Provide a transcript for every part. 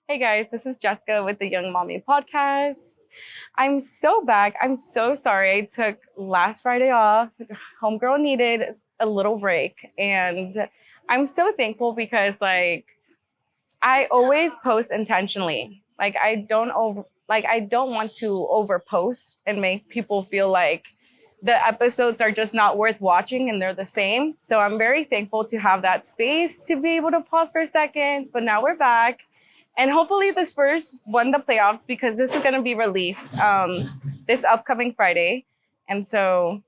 Hey guys, this is Jessica with the Young Mommy Podcast. I'm so back. I'm so sorry. I took last Friday off. Homegirl needed a little break. And I'm so thankful because I always post intentionally. I don't want to overpost and make people feel like the episodes are just not worth watching and they're the same. So I'm very thankful to have that space to be able to pause for a second. But now we're back. And hopefully the Spurs won the playoffs because this is going to be released this upcoming Friday. And so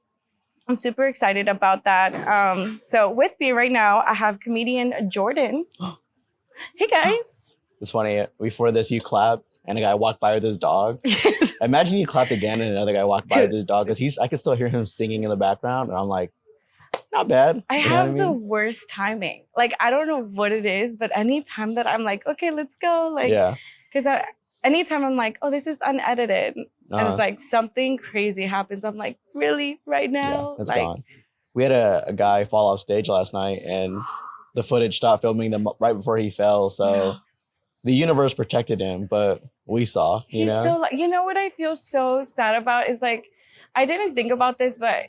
I'm super excited about that. So with me right now, I have comedian Jordan. Hey, guys. It's funny. Before this, you clapped and a guy walked by with his dog. Imagine you clapped again and another guy walked by with his dog because I could still hear him singing in the background. And I'm like, not bad. I have the worst timing. Like, I don't know what it is, but anytime that I'm like, okay, let's go. Because anytime I'm like, oh, this is unedited. And it's like something crazy happens. I'm like, really? Right now? Yeah, it's gone. We had a guy fall off stage last night and the footage stopped filming them right before he fell. So the universe protected him, but we saw, you know? So, you know what I feel so sad about is I didn't think about this, but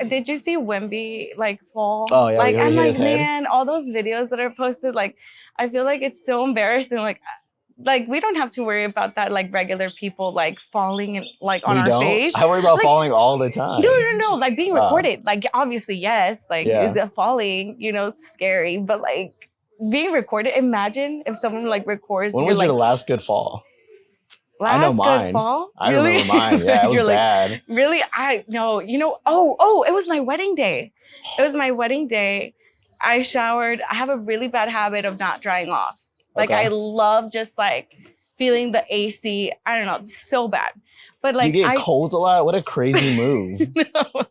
did you see Wemby fall? Oh yeah, I'm like, man, all those videos that are posted, I feel like it's so embarrassing. Like we don't have to worry about that, regular people falling and on our face. I worry about falling all the time. No, being recorded. Obviously, yes, the falling, it's scary, but being recorded. Imagine if someone records. When was your last good fall? I know mine. I remember mine. Yeah, it was bad. Really? Oh, it was my wedding day. It was my wedding day. I showered. I have a really bad habit of not drying off. I love just feeling the AC. I don't know. It's so bad. But you get colds a lot? What a crazy move. No,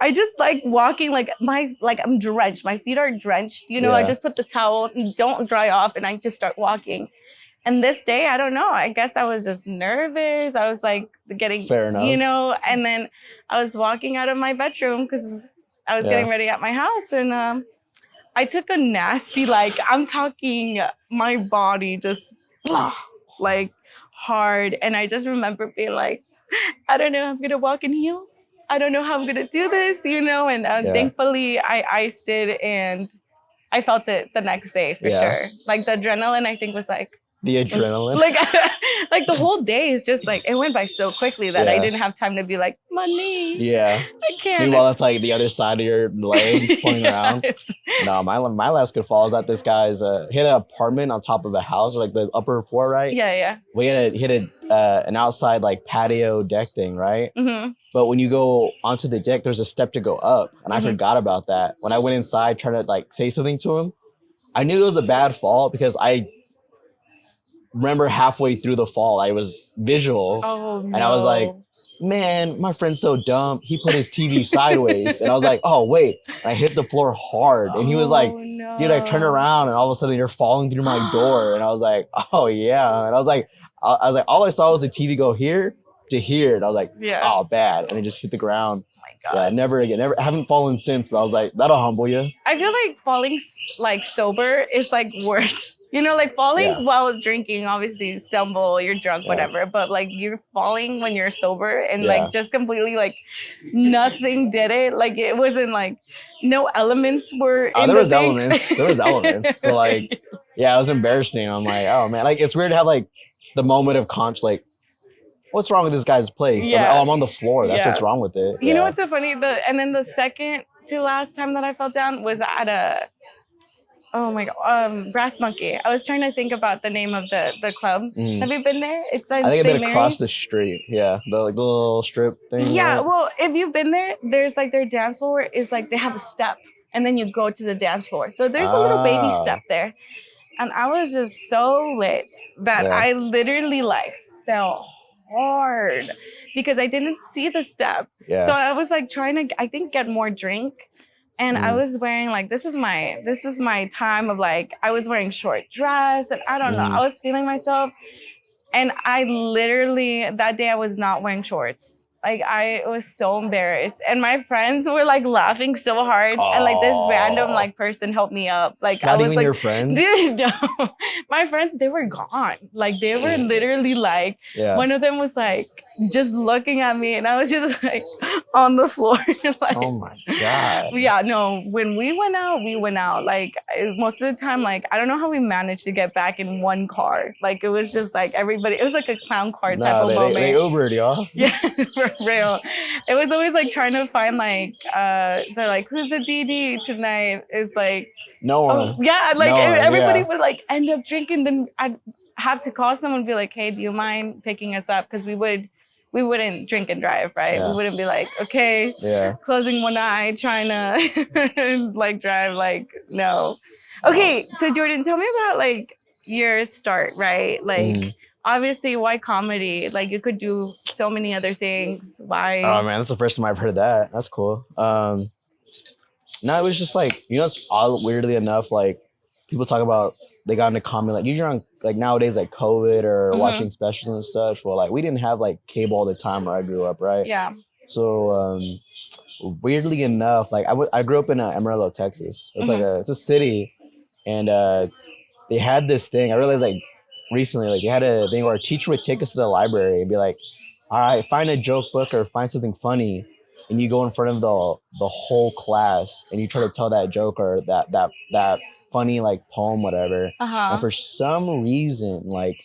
I just walking I'm drenched. My feet are drenched. I just put the towel and don't dry off and I just start walking. And this day, I don't know. I guess I was just nervous. I was getting, fair enough. And then I was walking out of my bedroom because I was getting ready at my house. And I took a nasty, I'm talking my body just hard. And I just remember being I don't know, I'm going to walk in heels. I don't know how I'm going to do this, And thankfully, I iced it and I felt it the next day for sure. The adrenaline, I think, was the adrenaline. The whole day is just it went by so quickly that I didn't have time to be my knee. Yeah. I can't. Meanwhile, it's the other side of your leg pointing around. No, my last good fall is that this guy's hit an apartment on top of a house, or the upper floor, right? Yeah. We had hit an outside patio deck thing, right? Mm-hmm. But when you go onto the deck, there's a step to go up, and I forgot about that. When I went inside trying to say something to him, I knew it was a bad fall because I remember halfway through the fall, I was visual. Oh, no. And I was like, man, my friend's so dumb. He put his TV sideways. And I was like, oh, wait. And I hit the floor hard. And he was like, no. Dude, I turned around and all of a sudden you're falling through my door. And I was like, oh, yeah. And I was like, all I saw was the TV go here to here. And I was like, oh, bad. And it just hit the ground. Yeah, never again. I haven't fallen since, but I was like, that'll humble you. I feel falling sober is worse. Falling while drinking, obviously stumble, you're drunk, whatever. But you're falling when you're sober and just completely nothing did it. It wasn't no elements were in there was elements. There was elements. But it was embarrassing. I'm like, oh man. It's weird to have the moment of conscience, what's wrong with this guy's place? Yeah. I'm on the floor. That's what's wrong with it. You know what's so funny? And then the second to last time that I fell down was at Brass Monkey. I was trying to think about the name of the club. Have you been there? It's I think I've been across the street. Yeah, the little strip thing. Yeah, right? well, if you've been there, there's their dance floor is they have a step, and then you go to the dance floor. So there's a little baby step there, and I was just so lit that I literally fell hard because I didn't see the step. Yeah. So I was trying to, I think, get more drink. And I was wearing this is my time of I was wearing short dress and I don't know. I was feeling myself. And I literally, that day I was not wearing shorts. Like I was so embarrassed, and my friends were like laughing so hard, and like this random like person helped me up. Like Not I was even like, your friends? dude, no. My friends, they were gone. Like they were literally like, one of them was like just looking at me, and I was just like on the floor. Like, oh my God. Yeah, no. When we went out. Like most of the time, like I don't know how we managed to get back in one car. Like it was just like everybody. It was like a clown car type of moment. They Ubered, y'all. Yeah, for real. It was always like trying to find like they're like, who's the DD tonight? It's like no one. Oh, yeah, like everybody would like end up drinking. Then I'd have to call someone and be like, hey, do you mind picking us up? Because we wouldn't drink and drive, right? Yeah. We wouldn't be like, okay, closing one eye, trying to like drive, like no. Okay, so Jordan, tell me about like your start, right? Like obviously, why comedy? Like you could do so many other things. Why? Oh man, that's the first time I've heard that. That's cool. No, it was just like, you know, it's all weirdly enough, like people talk about they got into comedy, like usually on like nowadays, like COVID or watching specials and such. Well, like we didn't have like cable all the time where I grew up, right? Yeah. So weirdly enough, like I grew up in Amarillo, Texas. It's like it's a city, and they had this thing. I realized like recently, like they had a thing where a teacher would take us to the library and be like, all right, find a joke book or find something funny. And you go in front of the whole class and you try to tell that joke or that funny like poem, whatever. And for some reason, like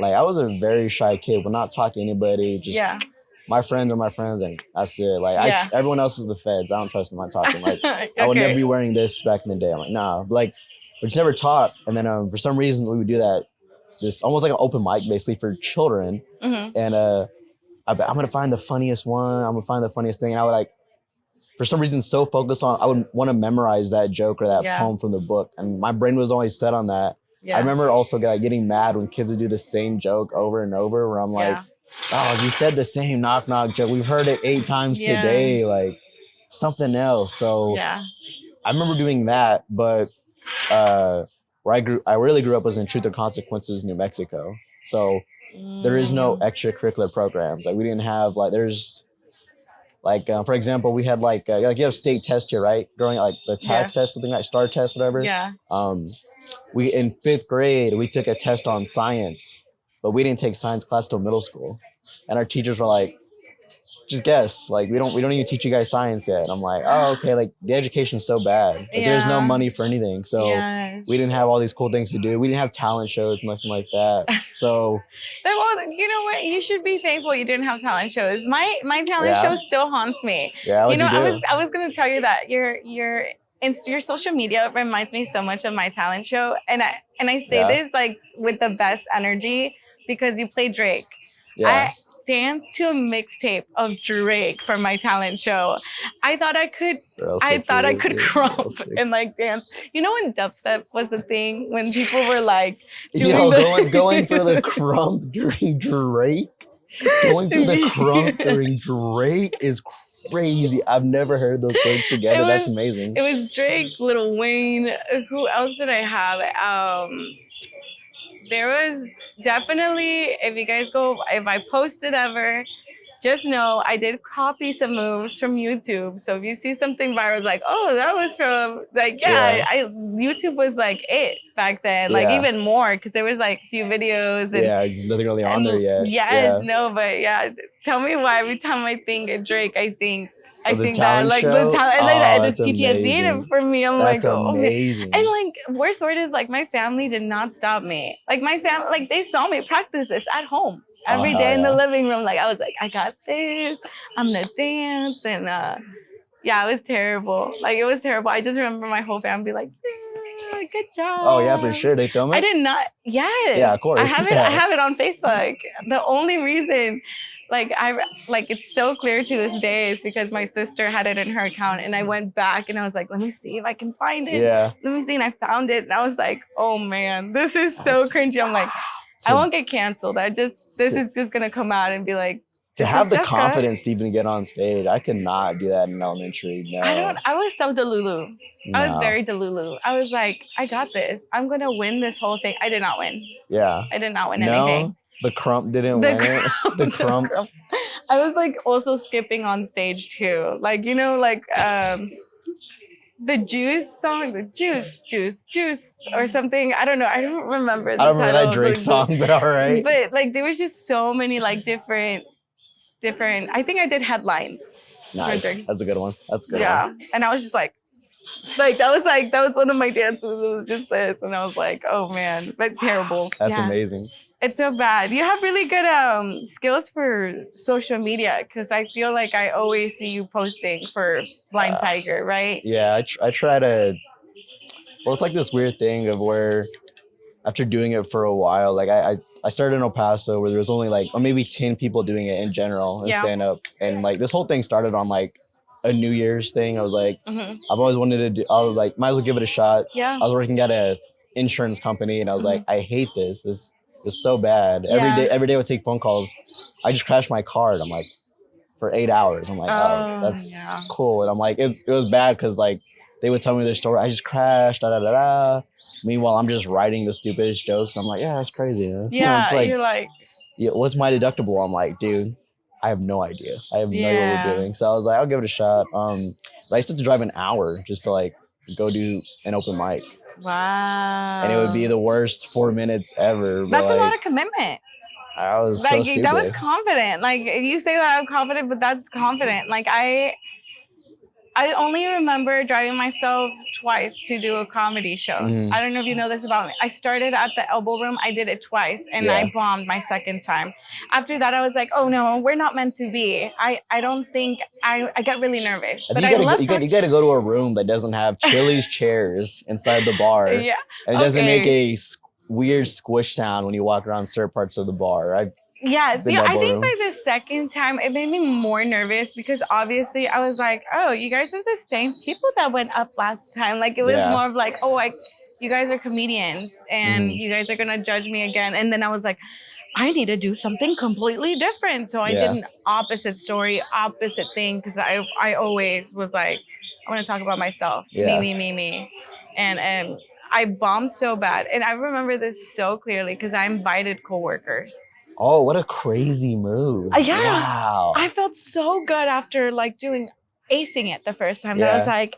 I was a very shy kid, would not talk to anybody. Just my friends are my friends, and that's it. Like everyone else is the feds. I don't trust them. I'm not talking. Like I would never be wearing this back in the day. I'm like, nah. Like we just never taught. And then for some reason we would do that. This almost like an open mic basically for children. And I'm gonna find the funniest one. I'm gonna find the funniest thing. And I would like, for some reason, so focused on, I would want to memorize that joke or that poem from the book. And my brain was always set on that. I remember also getting mad when kids would do the same joke over and over where I'm like, oh, you said the same knock knock joke. We've heard it 8 times today. Like something else. So I remember doing that, but where I really grew up was in Truth or Consequences, New Mexico. So there is no extracurricular programs. Like we didn't have like, there's like, for example, we had like you have state test here, right? Growing up, like the tax test, something like STAR test, whatever. Yeah. We in 5th grade, we took a test on science, but we didn't take science class till middle school. And our teachers were like, just guess, like we don't even teach you guys science yet. And I'm like, oh, okay, like the education's so bad. Like, there's no money for anything. So we didn't have all these cool things to do. We didn't have talent shows, nothing like that. So well, you know what? You should be thankful you didn't have talent shows. My talent show still haunts me. Yeah, you know, I was gonna tell you that your social media reminds me so much of my talent show. And I say this like with the best energy because you play Drake. I danced to a mixtape of Drake for my talent show. I thought I could crump and like dance. You know when dubstep was a thing, when people were like going for the crump during Drake? Going for the crump during Drake is crazy. I've never heard those words together. That's amazing. It was Drake, Lil Wayne. Who else did I have? There was definitely, if I posted ever, just know I did copy some moves from YouTube. So if you see something viral, it's like, oh, that was from, like, YouTube was like it back then, like even more, because there was like a few videos. And, there's nothing really on there yet. Tell me why every time I think of Drake, I think that like show? the talent, and it's PTSD for me. I'm that's like, oh, amazing. And like, worst word is like my family did not stop me. Like my family, like they saw me practice this at home every day in the living room. Like I was like, I got this. I'm gonna dance, and it was terrible. Like it was terrible. I just remember my whole family be like, yeah, good job. Oh yeah, for sure. They film it? I did not. Yes. Yeah, of course. I have it on Facebook. The only reason. It's so clear to this day is because my sister had it in her account, and I went back and I was like, let me see if I can find it. Yeah. Let me see, and I found it, and I was like, oh man, this is so cringy. I'm like, I won't get canceled. This is just gonna come out and be like, to have the confidence to even get on stage. I could not do that in elementary. No. I was so delulu. No. I was very delulu. I was like, I got this. I'm gonna win this whole thing. I did not win. Yeah. I did not win anything. The crump didn't win it. The crump. I was like also skipping on stage too. Like, you know, like the Juice song, the Juice or something. I don't know. I don't remember the I don't remember title that Drake of song, but all right. But like there was just so many like different. I think I did headlines. Nice. That's a good one. That's a good one. Yeah. And I was just like that was one of my dance moves. It was just this. And I was like, oh man, but terrible. That's amazing. It's so bad. You have really good skills for social media because I feel like I always see you posting for Blind Tiger, right? Yeah, I try to. Well, it's like this weird thing of where after doing it for a while, like I started in El Paso where there was only like or maybe 10 people doing it in general and stand up, and like this whole thing started on like a New Year's thing. I was like, I've always wanted to do. I was like, might as well give it a shot. Yeah. I was working at a insurance company, and I was like, I hate this. This is so bad. Every day I would take phone calls. I just crashed my car, and I'm like, for 8 hours. I'm like, oh, that's cool. And I'm like, it was bad because like they would tell me their story. I just crashed, da da da da. Meanwhile, I'm just writing the stupidest jokes. I'm like, yeah, that's crazy. Man. Yeah, like, you're like, yeah, what's my deductible? I'm like, dude, I have no idea. I have no idea what we're doing. So I was like, I'll give it a shot. But I used to have to drive an hour just to like go do an open mic. Wow. And it would be the worst 4 minutes ever. That's like, a lot of commitment. I was like, so stupid. That was confident. Like you say that I'm confident, but that's confident. Like I only remember driving myself twice to do a comedy show. I don't know if you know this about me. I started at the Elbow Room. I did it twice, and I bombed my second time. After that, I was like, oh, no, we're not meant to be. I don't think I got really nervous. But you got to go to a room that doesn't have Chili's chairs inside the bar. Yeah. And it doesn't make a weird squish sound when you walk around certain parts of the bar. Yes, I think by the second time, it made me more nervous because obviously I was like, oh, you guys are the same people that went up last time. Like it was more of like, oh, you guys are comedians and you guys are going to judge me again. And then I was like, I need to do something completely different. So I did an opposite story, opposite thing because I always was like, I want to talk about myself, me. And I bombed so bad. And I remember this so clearly because I invited coworkers. Oh, what a crazy move. Yeah. Wow. I felt so good after like acing it the first time. That I was like,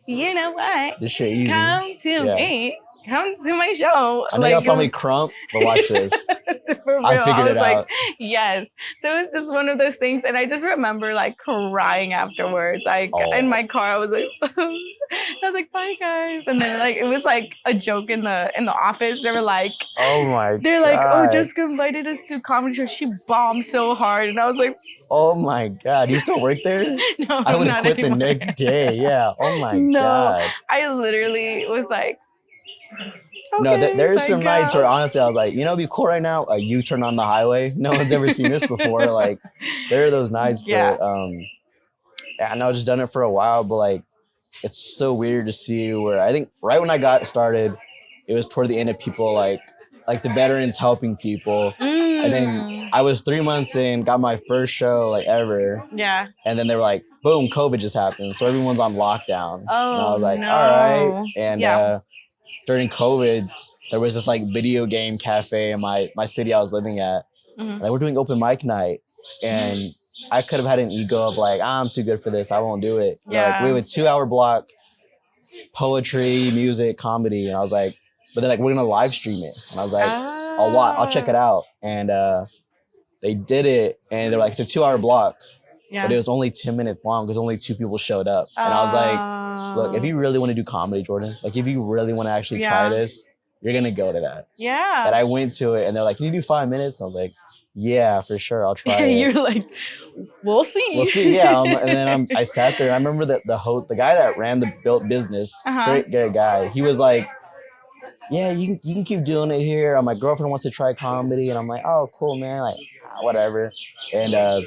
you know what? This shit easy. Come to me. Come to my show. I know y'all saw me crump, but watch this. I figured it out. Like, yes. So it was just one of those things. And I just remember like crying afterwards. Like in my car, I was like, bye guys. And then like, it was like a joke in the office. They were like, oh my God. They're like, oh, Jessica invited us to a comedy show. She bombed so hard. And I was like, oh my God. You still work there? No, I would have quit the next day. Yeah. Oh my God. I literally was like, okay, no, there's some nights where honestly I was like, you know, it'd be cool right now. A U-turn on the highway. No one's ever seen this before. Like, there are those nights, but I know I've just done it for a while, but like, it's so weird to see where I think right when I got started, it was toward the end of people like the veterans helping people, and then I was 3 months in, got my first show like ever. Yeah. And then they were like, boom, COVID just happened, so everyone's on lockdown. Oh, and I was like, all right. And during COVID, there was this like video game cafe in my city I was living at. Like we're doing open mic night, and I could have had an ego of like, I'm too good for this, I won't do it. Like we have a 2-hour block, poetry, music, comedy, and I was like, but they're like, we're gonna live stream it, and I was like, I'll check it out, and they did it, and they're like, it's a 2-hour block, but it was only 10 minutes long because only 2 people showed up, and I was like, look, if you really want to do comedy, Jordan, like if you really want to actually try this, you're gonna go to that. Yeah. And I went to it, and they're like, can you do 5 minutes? I was like, yeah, for sure, I'll try it. You're like, we'll see. We'll see, yeah. And then I sat there. I remember that the guy that ran the built business, great guy. He was like, yeah, you can keep doing it here. My girlfriend wants to try comedy, and I'm like, oh, cool, man, like whatever. And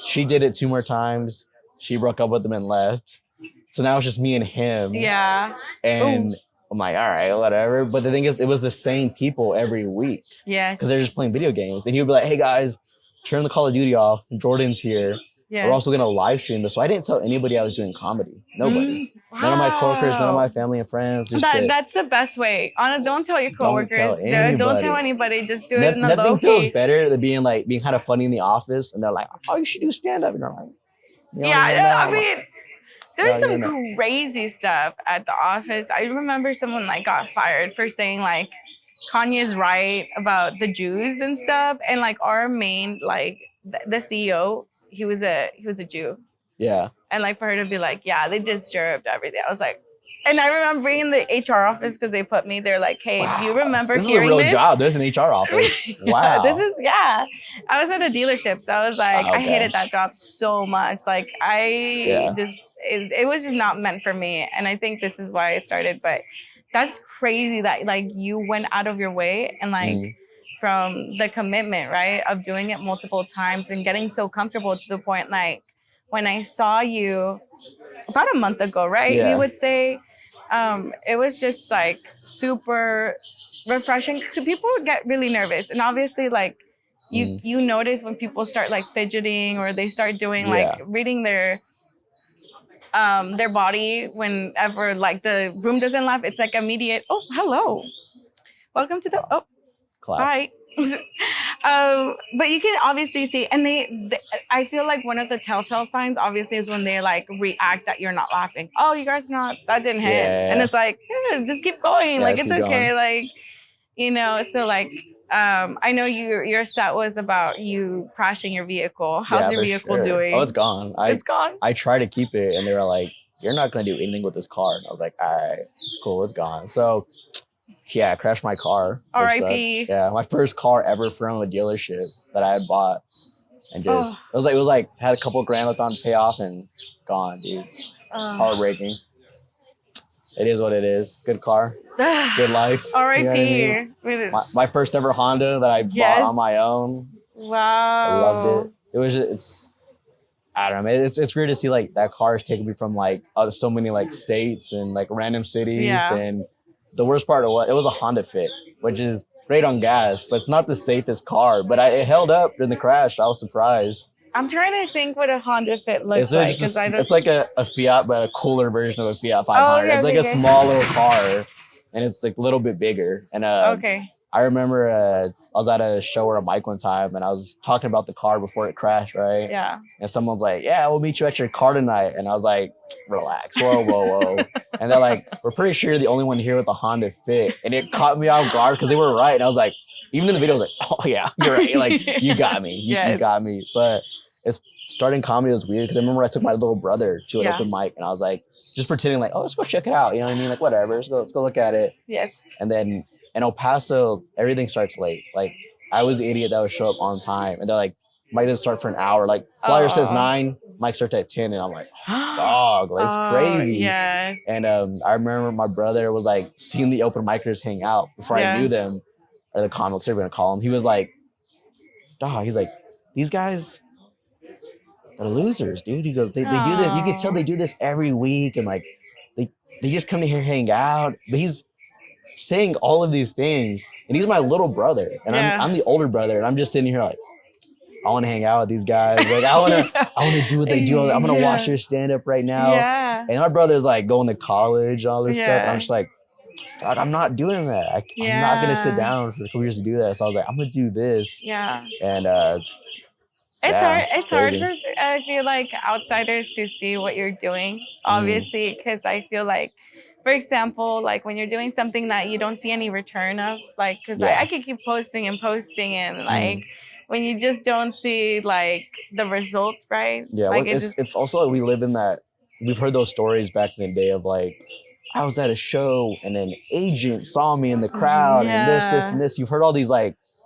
she did it 2 more times. She broke up with him and left. So now it's just me and him. Yeah. And I'm like, all right, whatever. But the thing is, it was the same people every week. Yes. Because they're just playing video games. And he would be like, hey, guys, turn the Call of Duty off. Jordan's here. We're also gonna live stream this. So I didn't tell anybody I was doing comedy. Nobody. Wow. None of my coworkers, none of my family and friends. That's the best way. Don't tell your coworkers. Don't tell anybody. Just do it in the low-key. Nothing feels better than being kind of funny in the office, and they're like, "Oh, you should do stand up." And you're like, I mean, there's some crazy stuff at the office. I remember someone got fired for saying Kanye's right about the Jews and stuff, and our main the CEO, he was a Jew. Yeah. And for her to be like, yeah, they disturbed everything. I was like, and I remember being in the HR office because they put me there hey, wow. Do you remember hearing this? This is a real job. There's an HR office. Wow. I was at a dealership. So I was like, I hated that job so much. It was just not meant for me. And I think this is why I started. But that's crazy that you went out of your way and from the commitment, right, of doing it multiple times and getting so comfortable to the point when I saw you about a month ago, right? Yeah. You would say it was just super refreshing. So people get really nervous, and obviously you notice when people start fidgeting or they start doing reading their body whenever the room doesn't laugh. It's immediate. Oh, hello, welcome to the clap. Hi. But you can obviously see, and they I feel one of the telltale signs obviously is when they react that you're not laughing. Oh, you guys that didn't hit. Yeah. And it's just keep going. It's okay. Going. So I know your set was about you crashing your vehicle. How's your vehicle doing? Oh, it's gone. It's gone. I tried to keep it, and they were like, "You're not gonna do anything with this car." And I was like, "All right, it's cool. It's gone." So. Yeah, I crashed my car. R.I.P. Yeah, my first car ever from a dealership that I had bought, and it was had a couple grand left on to pay off and gone, dude. Heartbreaking. It is what it is. Good car, good life. R.I.P. You know I mean? My first ever Honda that I bought on my own. Wow. I loved it. It's I don't know, man. It's weird to see that car is taking me from so many states and random cities and. The worst part of it was a Honda Fit, which is great on gas, but it's not the safest car. But it held up during the crash. I was surprised. I'm trying to think what a Honda Fit looks like. It's like a Fiat, but a cooler version of a Fiat 500. It's a small little car, and it's a little bit bigger. And I remember I was at a show or a mic one time, and I was talking about the car before it crashed, right? Yeah. And someone's like, "Yeah, we'll meet you at your car tonight." And I was like, "Relax, whoa." And they're like, "We're pretty sure you're the only one here with a Honda Fit." And it caught me off guard because they were right. And I was like, even in the video, I was like, "Oh yeah, you're right. You got me. You got me." But starting comedy was weird because I remember I took my little brother to an open mic, and I was like, just pretending oh, let's go check it out. You know what I mean? Whatever, let's go look at it. Yes. And then in El Paso, everything starts late. I was the idiot that would show up on time, and they're like, "Mic doesn't start for an hour." Flyer says 9, mic starts at 10, and I'm like, oh, "Dog, that's crazy." Yes. And I remember my brother was seeing the open micers hang out before I knew them, or the comics, they're gonna call them. He was like, "Dog," he's like, "These guys, they're losers, dude." He goes, "They do this. You can tell they do this every week, and they just come to here hang out." But he's saying all of these things, and he's my little brother, and I'm the older brother, and I'm just sitting here I want to hang out with these guys. I want to do what they do. I'm gonna watch their stand up right now. Yeah. And my brother's going to college, all this stuff. And I'm just like, "Dog, I'm not doing that. I'm not gonna sit down for a couple years to do that." So I was like, "I'm gonna do this." Yeah. And it's hard. It's hard for I feel outsiders to see what you're doing, obviously, because I feel for example, when you're doing something that you don't see any return of, because I could keep posting and when you just don't see the results, right? Yeah, it's also we live in that. We've heard those stories back in the day of I was at a show and an agent saw me in the crowd and this and this. You've heard all these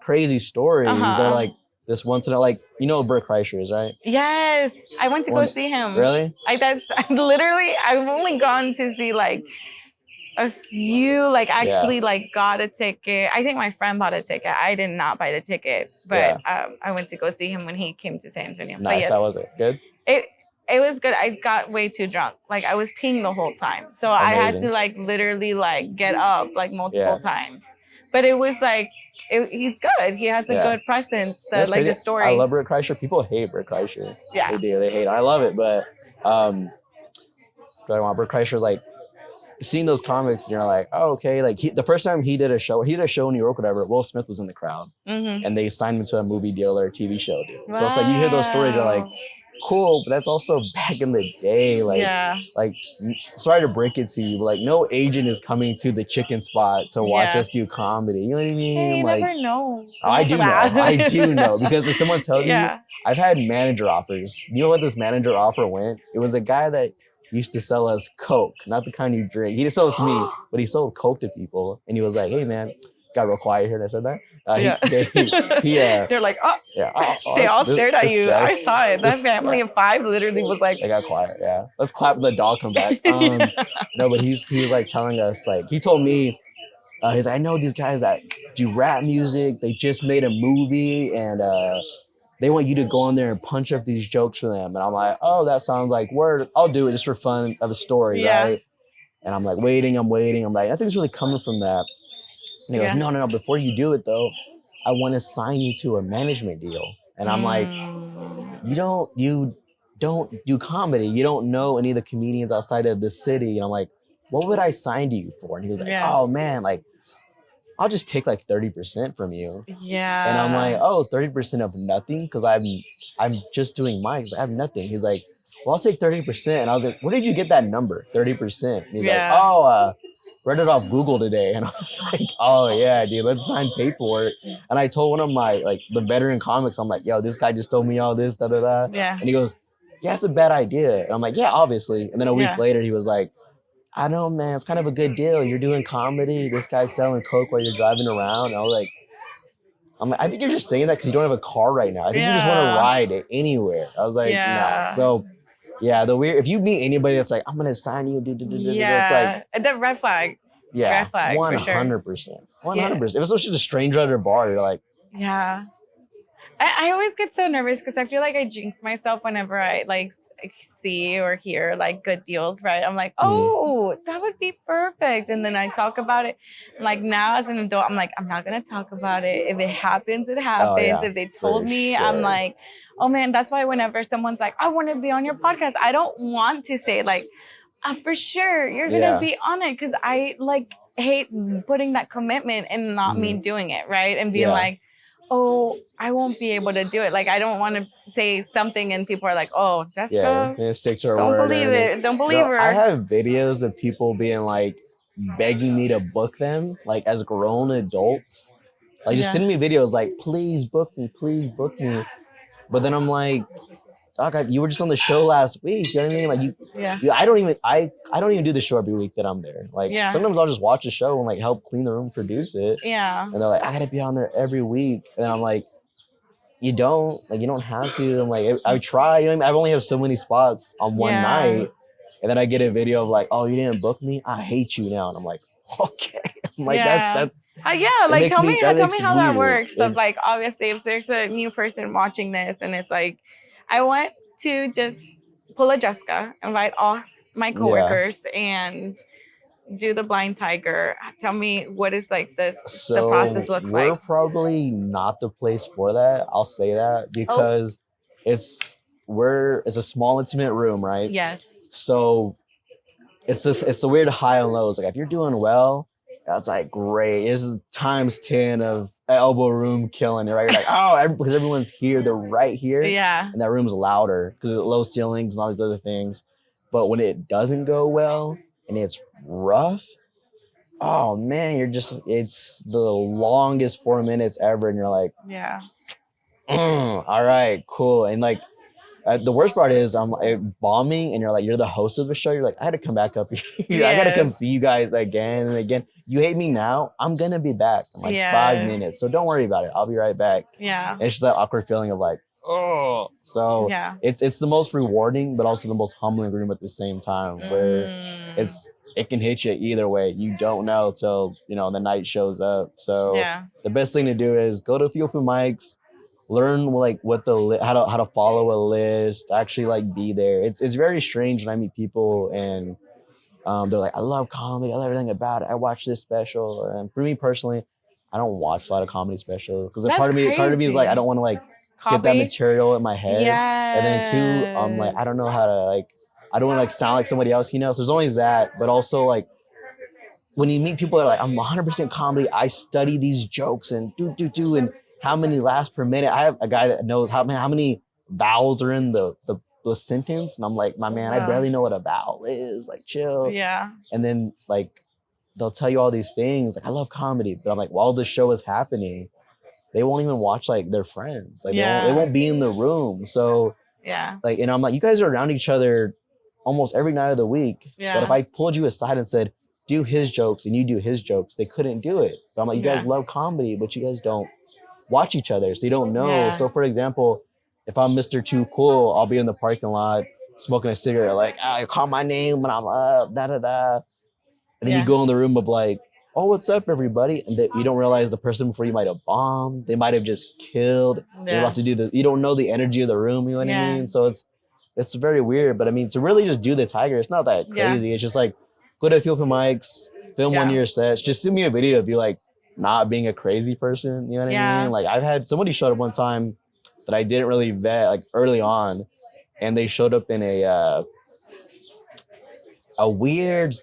crazy stories that are this once in a Bert Kreischer is, right? Yes, I went to go see him. Really? I've only gone to see a few actually got a ticket. I think my friend bought a ticket. I did not buy the ticket, but I went to go see him when he came to San Antonio. Nice. How was it? Good? It was good. I got way too drunk. I was peeing the whole time. So Amazing. I had to literally get up multiple times. But it was he's good. He has a good presence. The story. I love Bert Kreischer. People hate Bert Kreischer. Yeah. They do. They hate it. I love it, but Bert Kreischer's like, seeing those comics and you're like, oh, okay. Like the first time he did a show in New York, whatever, Will Smith was in the crowd and they signed him to a movie deal or a TV show deal. Wow. So it's like, you hear those stories, you're like, cool, but that's also back in the day. Like, sorry to break it to you, but like no agent is coming to the chicken spot to watch us do comedy. You know what I mean? Hey, you like, never know. I do know. I do know because if someone tells you, I've had manager offers. You know what this manager offer went? It was a guy that used to sell us Coke, not the kind you drink. He didn't sell it to me, but he sold Coke to people. And he was like, hey, man, got real quiet here that I said that. They're like, oh. Yeah. They all stared at you. I saw it. That family of 5 literally was like. They got quiet, yeah. Let's clap the dog come back. No, but he was like telling us, like, he told me, he's like, I know these guys that do rap music. They just made a movie and they want you to go in there and punch up these jokes for them. And I'm like, oh, that sounds like word. I'll do it just for fun of a story, right? And I'm like, I'm waiting. I'm like, nothing's really coming from that. And he goes, no. Before you do it, though, I want to sign you to a management deal. And I'm like, you don't do comedy. You don't know any of the comedians outside of the city. And I'm like, what would I sign to you for? And he was like, oh, man, like, I'll just take like 30% from you. Yeah. And I'm like, oh, 30% of nothing? Because I'm just doing mics. I have nothing. He's like, well, I'll take 30%. And I was like, where did you get that number, 30%? And he's like, oh, read it off Google today. And I was like, oh, yeah, dude, let's sign paperwork. And I told one of my, like, the veteran comics, I'm like, yo, this guy just told me all this, da-da-da. Yeah. And he goes, yeah, it's a bad idea. And I'm like, yeah, obviously. And then a week later, he was like, I know, man, it's kind of a good deal. You're doing comedy. This guy's selling Coke while you're driving around. And I was like, I think you're just saying that because you don't have a car right now. I think you just want to ride it anywhere. I was like, no. So, yeah, if you meet anybody that's like, I'm going to sign you, it's like. The red flag. Yeah, red flag, 100%. For sure. 100%. If it's just a stranger at a bar, you're like. Yeah. I always get so nervous because I feel like I jinx myself whenever I like see or hear like good deals, right? I'm like, oh, that would be perfect. And then I talk about it. Like now as an adult, I'm like, I'm not going to talk about it. If it happens, it happens. Oh, yeah, if they told me, sure. I'm like, oh man, that's why whenever someone's like, I want to be on your podcast, I don't want to say like, for sure, you're going to be on it. Because I like hate putting that commitment and not me doing it, right? And being like, oh, I won't be able to do it. Like, I don't want to say something and people are like, oh, Jessica, stick to her don't word. Believe it. Don't believe her. I have videos of people being like, begging me to book them, like as grown adults. Like just sending me videos like, please book me. But then I'm like, Doc, you were just on the show last week. You know what I mean? Like I don't even do the show every week that I'm there. Like sometimes I'll just watch the show and like help clean the room, produce it. Yeah. And they're like, I gotta be on there every week. And then I'm like, you don't have to. I'm like, I try. You know what I mean? I've only have so many spots on one night. And then I get a video of like, oh, you didn't book me? I hate you now. And I'm like, okay. I'm like, that's like tell me how that works. So like obviously if there's a new person watching this and it's like, I want to just pull a Jessica, invite all my coworkers and do the blind tiger. Tell me what is like the process looks like. We're probably not the place for that. I'll say that because it's a small intimate room, right? Yes. So it's the weird high and lows. Like if you're doing well, that's like great. This is times 10 of elbow room killing it, right? You're like, oh, because everyone's here, they're right here. Yeah. And that room's louder because of low ceilings and all these other things. But when it doesn't go well and it's rough, oh man, it's the longest 4 minutes ever. And you're like, all right, cool. And like, the worst part is I'm bombing and you're the host of the show. You're like, I had to come back up here. Yes. I got to come see you guys again and again. You hate me now. I'm going to be back in like 5 minutes. So don't worry about it. I'll be right back. Yeah. And it's just that awkward feeling of like, oh. So it's the most rewarding, but also the most humbling room at the same time where it can hit you either way. You don't know till, the night shows up. So the best thing to do is go to a few open mics, learn like how to follow a list, actually like be there. It's very strange when I meet people and they're like, I love comedy, I love everything about it. I watch this special. And for me personally, I don't watch a lot of comedy specials because That's part of me is like I don't want to like get that material in my head. Yes. And then two, like I don't know how to like I don't want to like sound like somebody else, you know. So there's always that, but also like when you meet people that are like, I'm 100% comedy, I study these jokes and do and how many laughs per minute. I have a guy that knows how many vowels are in the sentence, and I'm like, my man, I barely know what a vowel is. Like, chill. Yeah. And then like they'll tell you all these things. Like, I love comedy, but I'm like, while this show is happening, they won't even watch like their friends. Like, they won't be in the room. So like, and I'm like, you guys are around each other almost every night of the week. Yeah. But if I pulled you aside and said, do his jokes and you do his jokes, they couldn't do it. But I'm like, you guys love comedy, but you guys don't watch each other, so you don't know. Yeah. So for example, if I'm Mr. Too Cool, I'll be in the parking lot smoking a cigarette, like, call my name when I'm up, da da da. And then you go in the room of like, oh, what's up, everybody? And you don't realize the person before you might have bombed. They might have just killed. They're about to do the. You don't know the energy of the room. You know what I mean? So it's very weird. But I mean, to really just do the Tiger, it's not that crazy. It's just like, go to a few open mics, film one of your sets. Just send me a video of you like not being a crazy person. You know what I mean? Like I've had somebody showed up one time that I didn't really vet like early on, and they showed up in a weird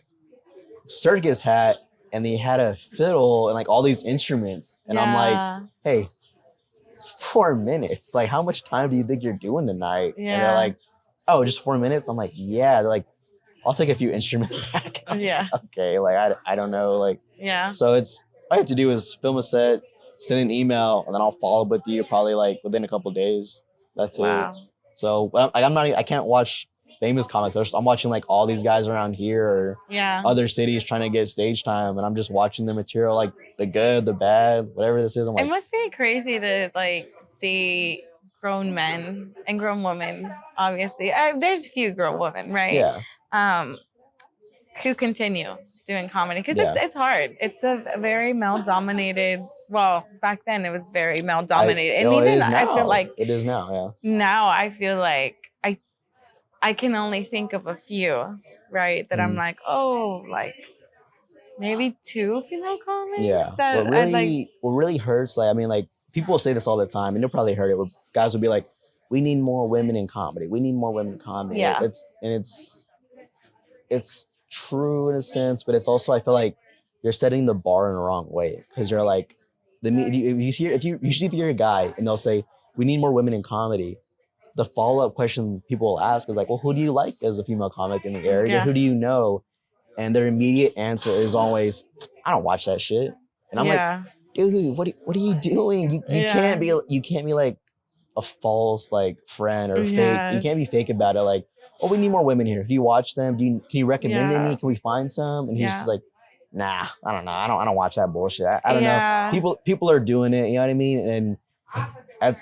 circus hat, and they had a fiddle and like all these instruments, and I'm like, hey, it's 4 minutes. Like, how much time do you think you're doing tonight? And they're like, oh, just 4 minutes. I'm like, yeah. They're like, I'll take a few instruments back. Like, okay, like I don't know, like So it's all I have to do is film a set, send an email, and then I'll follow up with you probably like within a couple of days. That's it. So I can't watch famous comics. I'm watching like all these guys around here or other cities trying to get stage time, and I'm just watching the material, like the good, the bad, whatever this is. I'm like, it must be crazy to like see grown men and grown women. Obviously, there's a few grown women, right? Yeah. Who continue doing comedy because it's hard. It's a very male dominated. Well, back then it was very male dominated, and even I feel like it is now. Yeah. Now I feel like I can only think of a few, right? That I'm like, oh, like maybe 2 female comics. Yeah. That what really hurts, like I mean, like people say this all the time, and you'll probably heard it. Where guys will be like, "We need more women in comedy. We need more women in comedy." Yeah. It's true in a sense, but it's also I feel like you're setting the bar in the wrong way because you're like, if you're a guy and they'll say we need more women in comedy, the follow-up question people will ask is like, well, who do you like as a female comic in the area? Who do you know? And their immediate answer is always, I don't watch that shit. And I'm like, dude, what are you doing? You can't be like a false like friend or fake. You can't be fake about it. Like, oh, we need more women here. Do you watch them? Can you recommend me? Can we find some? And he's just like, nah, I don't know. I don't watch that bullshit. I don't know. People are doing it. You know what I mean? And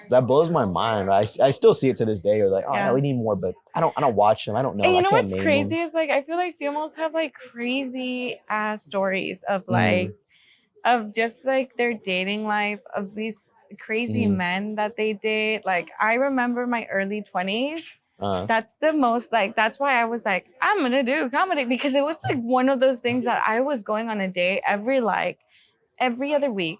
that blows my mind. I still see it to this day. Or like, oh yeah, we need more, but I don't watch them. I don't know. And you know what's crazy is like I feel like females have like crazy ass stories of like of just like their dating life of these crazy men that they date. Like I remember my early 20s. That's the most like that's why I was like, I'm gonna do comedy because it was like one of those things that I was going on a date every other week.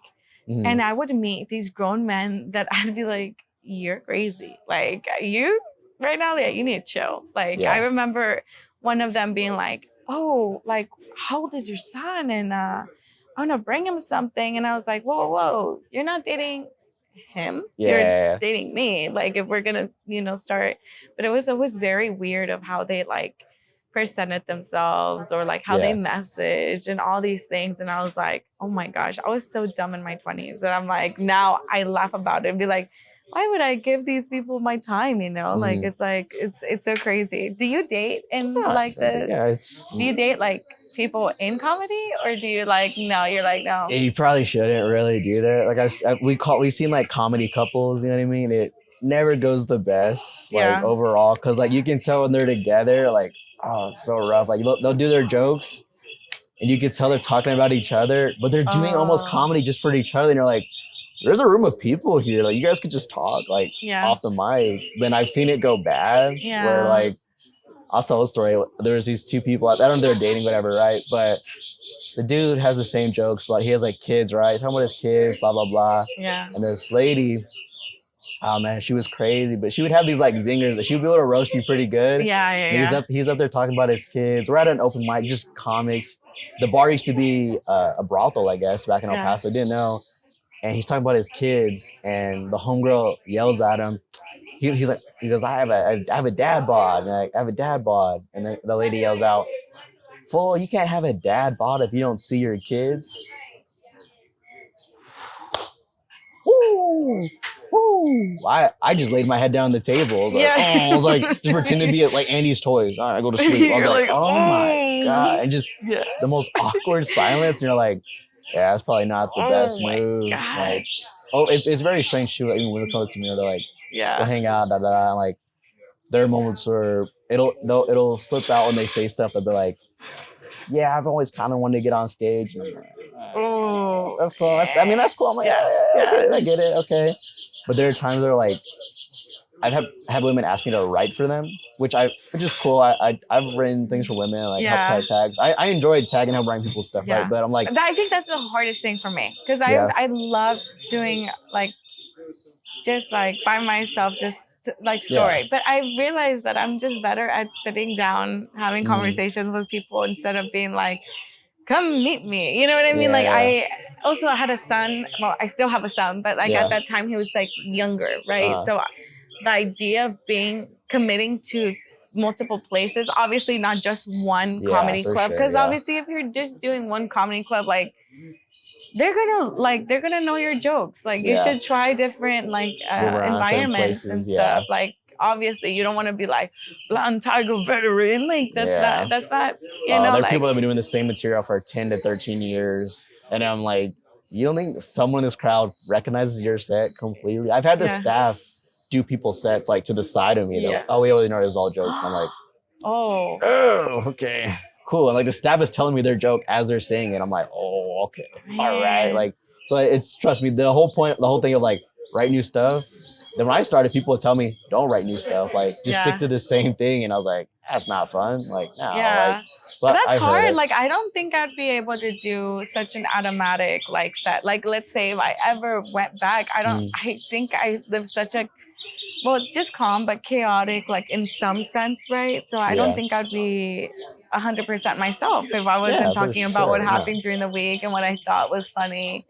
And I would meet these grown men that I'd be like, you're crazy. Like you right now, you need to chill. Like I remember one of them being like, oh, like how old is your son? And I'm gonna bring him something. And I was like, whoa, you're not dating him. You're dating me. Like if we're gonna, start. But it was always very weird of how they like presented themselves or like how they message and all these things. And I was like, oh my gosh, I was so dumb in my 20s that I'm like, now I laugh about it and be like, why would I give these people my time? Like it's like it's so crazy. Do you date in do you date like people in comedy or do you like no? You're like no. You probably shouldn't really do that. Like we've seen like comedy couples. You know what I mean? It never goes the best like overall because like you can tell when they're together like. Oh, it's so rough. Like they'll do their jokes and you can tell they're talking about each other, but they're doing almost comedy just for each other. And you're like, there's a room of people here. Like you guys could just talk like off the mic. Then I've seen it go bad where like I'll tell a story. There was these two people. I don't know if they're dating, whatever, right? But the dude has the same jokes, but he has like kids, right? He's talking about his kids, blah, blah, blah. Yeah. And this lady, oh man, she was crazy, but she would have these like zingers. She would be able to roast you pretty good. Yeah. And he's up there talking about his kids. We're at an open mic, just comics. The bar used to be a brothel, I guess, back in El Paso. Didn't know. And he's talking about his kids, and the homegirl yells at him. He goes, I have a dad bod. And I have a dad bod. And then the lady yells out, fool, you can't have a dad bod if you don't see your kids. Woo! Woo! I just laid my head down on the table. I was like, just pretend to be at like Andy's Toys. All right, I go to sleep. I was like, oh my God. And just the most awkward silence. And you're like, yeah, that's probably not the best move. Like, it's very strange too. Like, even when they come to me, they're like, we'll hang out, da da da. Like, there are moments where it'll slip out when they say stuff. They'll be like, yeah, I've always kind of wanted to get on stage. And I'm like, that's cool. That's cool. I'm like, I get it. Okay. But there are times where like, I've had women ask me to write for them, which is cool. I've written things for women, like help type tags. I enjoyed tagging, help writing people's stuff, right? But I'm like, I think that's the hardest thing for me because I love doing like just like by myself, just like story. But I realized that I'm just better at sitting down, having conversations with people instead of being like, come meet me. You know what I mean? Like I had a son. Well, I still have a son, but like at that time he was like younger, right? So the idea of committing to multiple places, obviously not just one comedy club, because obviously if you're just doing one comedy club, like they're gonna know your jokes. Like you should try different like environments and stuff. Like obviously you don't want to be like Blonde Tiger veteran. Like that's not you know. There are like, people that have been doing the same material for 10 to 13 years, and I'm like, you don't think someone in this crowd recognizes your set completely? I've had the staff do people's sets like to the side of me. They're like, oh, we already know it's all jokes. I'm like, oh, okay, cool. And like the staff is telling me their joke as they're saying it. I'm like, oh, okay, all right. Like, so it's, trust me, the whole thing of like write new stuff. Then when I started, people would tell me, don't write new stuff. Like, just stick to the same thing. And I was like, that's not fun. Like, no. Like, so but that's hard. Like, I don't think I'd be able to do such an automatic like set. Like, let's say if I ever went back, I think I live such a, well, just calm, but chaotic, like in some sense, right? So I don't think I'd be 100% myself if I wasn't talking about what happened during the week and what I thought was funny.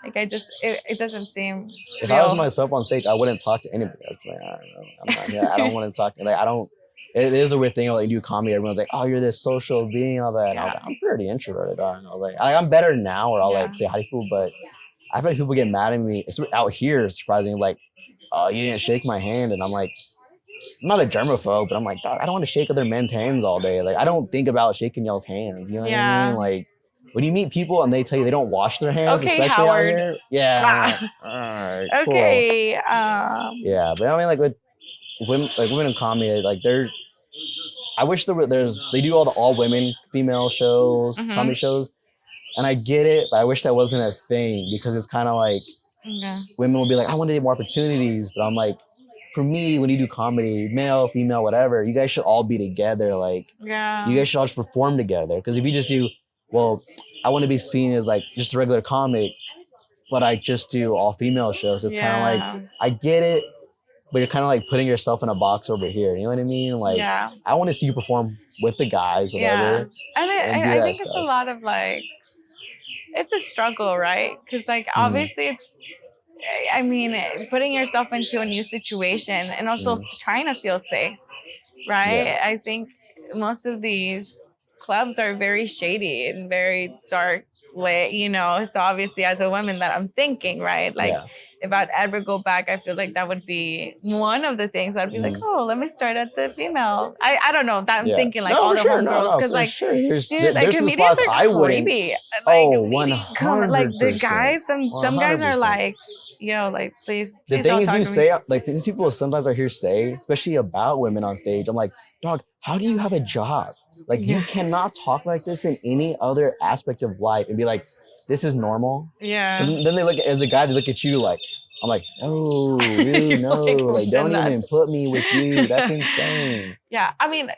Like it doesn't seem If real. I was myself on stage, I wouldn't talk to anybody. I was like, I don't know. I'm not here. I don't want to talk. Like, I don't. It is a weird thing. Like, you do comedy, everyone's like, "Oh, you're this social being," all that. And I was like, I'm pretty introverted. I was like, I'm better now, where I'll like say hi to people. But I've had people get mad at me. It's out here, surprisingly, like, "Oh, you didn't shake my hand," and I'm like, I'm not a germaphobe, but I'm like, dog, I don't want to shake other men's hands all day. Like, I don't think about shaking y'all's hands. You know what I mean? Like, when you meet people and they tell you they don't wash their hands, especially out here. Yeah. Like, all right. Okay. Cool. Yeah, but I mean, like with women in comedy, like I wish they do all women female shows, comedy shows, and I get it, but I wish that wasn't a thing because it's kind of like women will be like, I want to get more opportunities, but I'm like, for me, when you do comedy, male, female, whatever, you guys should all be together. Like, you guys should all just perform together. Because if you just do, well, I want to be seen as like just a regular comic, but I just do all female shows. It's kind of like, I get it, but you're kind of like putting yourself in a box over here. You know what I mean? Like, I want to see you perform with the guys, whatever. And I think it's a lot of like, it's a struggle, right? Because like, obviously it's, I mean, putting yourself into a new situation and also trying to feel safe, right? I think most of these clubs are very shady and very dark lit, you know? So obviously as a woman that I'm thinking, right? Like if I'd ever go back, I feel like that would be one of the things I'd be like, oh, let me start at the female. I don't know. That I'm thinking like all the homegirls. Because like, dude, like comedians are creepy. Oh, 100%. Like the guys, some guys are like, yo, like please. The things you say, like things people sometimes I hear say, especially about women on stage, I'm like, dog, how do you have a job? Like you cannot talk like this in any other aspect of life and be like, this is normal. Yeah. Then they look as a guy, they look at you like, I'm like, no, dude, no, like don't even put me with you. That's insane. Yeah, I mean,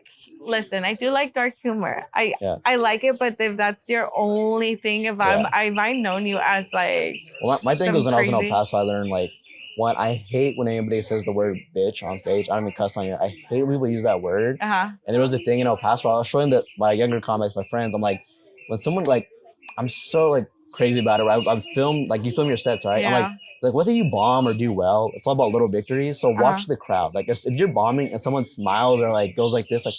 listen, I do like dark humor. I like it, but if that's your only thing, if I've known you as like, well, my thing some was when I was in El crazy- Paso, I learned like, one, I hate when anybody says the word bitch on stage. I don't even cuss on you. I hate when people use that word. Uh-huh. And there was a thing in El Paso. I was showing my younger comics, my friends. I'm like, when someone like, I'm so like crazy about it. Right? I'm film like you film your sets, right? Yeah. I'm like whether you bomb or do well, it's all about little victories. So watch the crowd. Like if you're bombing and someone smiles or like goes like this, like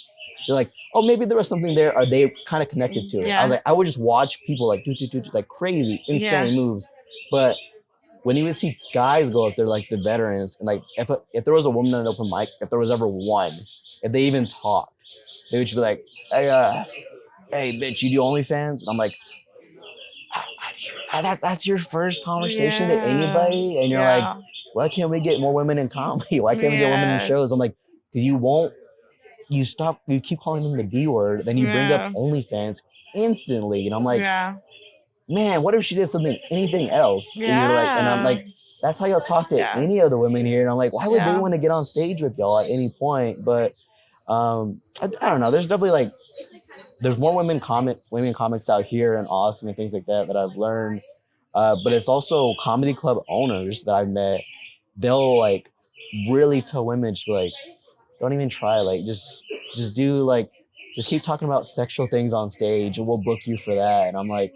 you're like, oh, maybe there was something there. Are they kind of connected to it? I was like, I would just watch people like do like crazy, insane moves, but when you would see guys go up there, like the veterans, and like if there was a woman on an open mic, if there was ever one, if they even talked, they would just be like, hey, bitch, you do OnlyFans? And I'm like, that's your first conversation to anybody? And you're like, why can't we get more women in comedy? Why can't we get women in shows? I'm like, because you keep calling them the B word, then you bring up OnlyFans instantly. And I'm like, man, what if she did anything else? And you're like, and I'm like, that's how y'all talk to any of the women here. And I'm like, why would they want to get on stage with y'all at any point? But I don't know. There's definitely like, there's more women comics out here in Austin and things like that I've learned. But it's also comedy club owners that I've met. They'll like really tell women, just be like, don't even try. Like, just do like, just keep talking about sexual things on stage and we'll book you for that. And I'm like,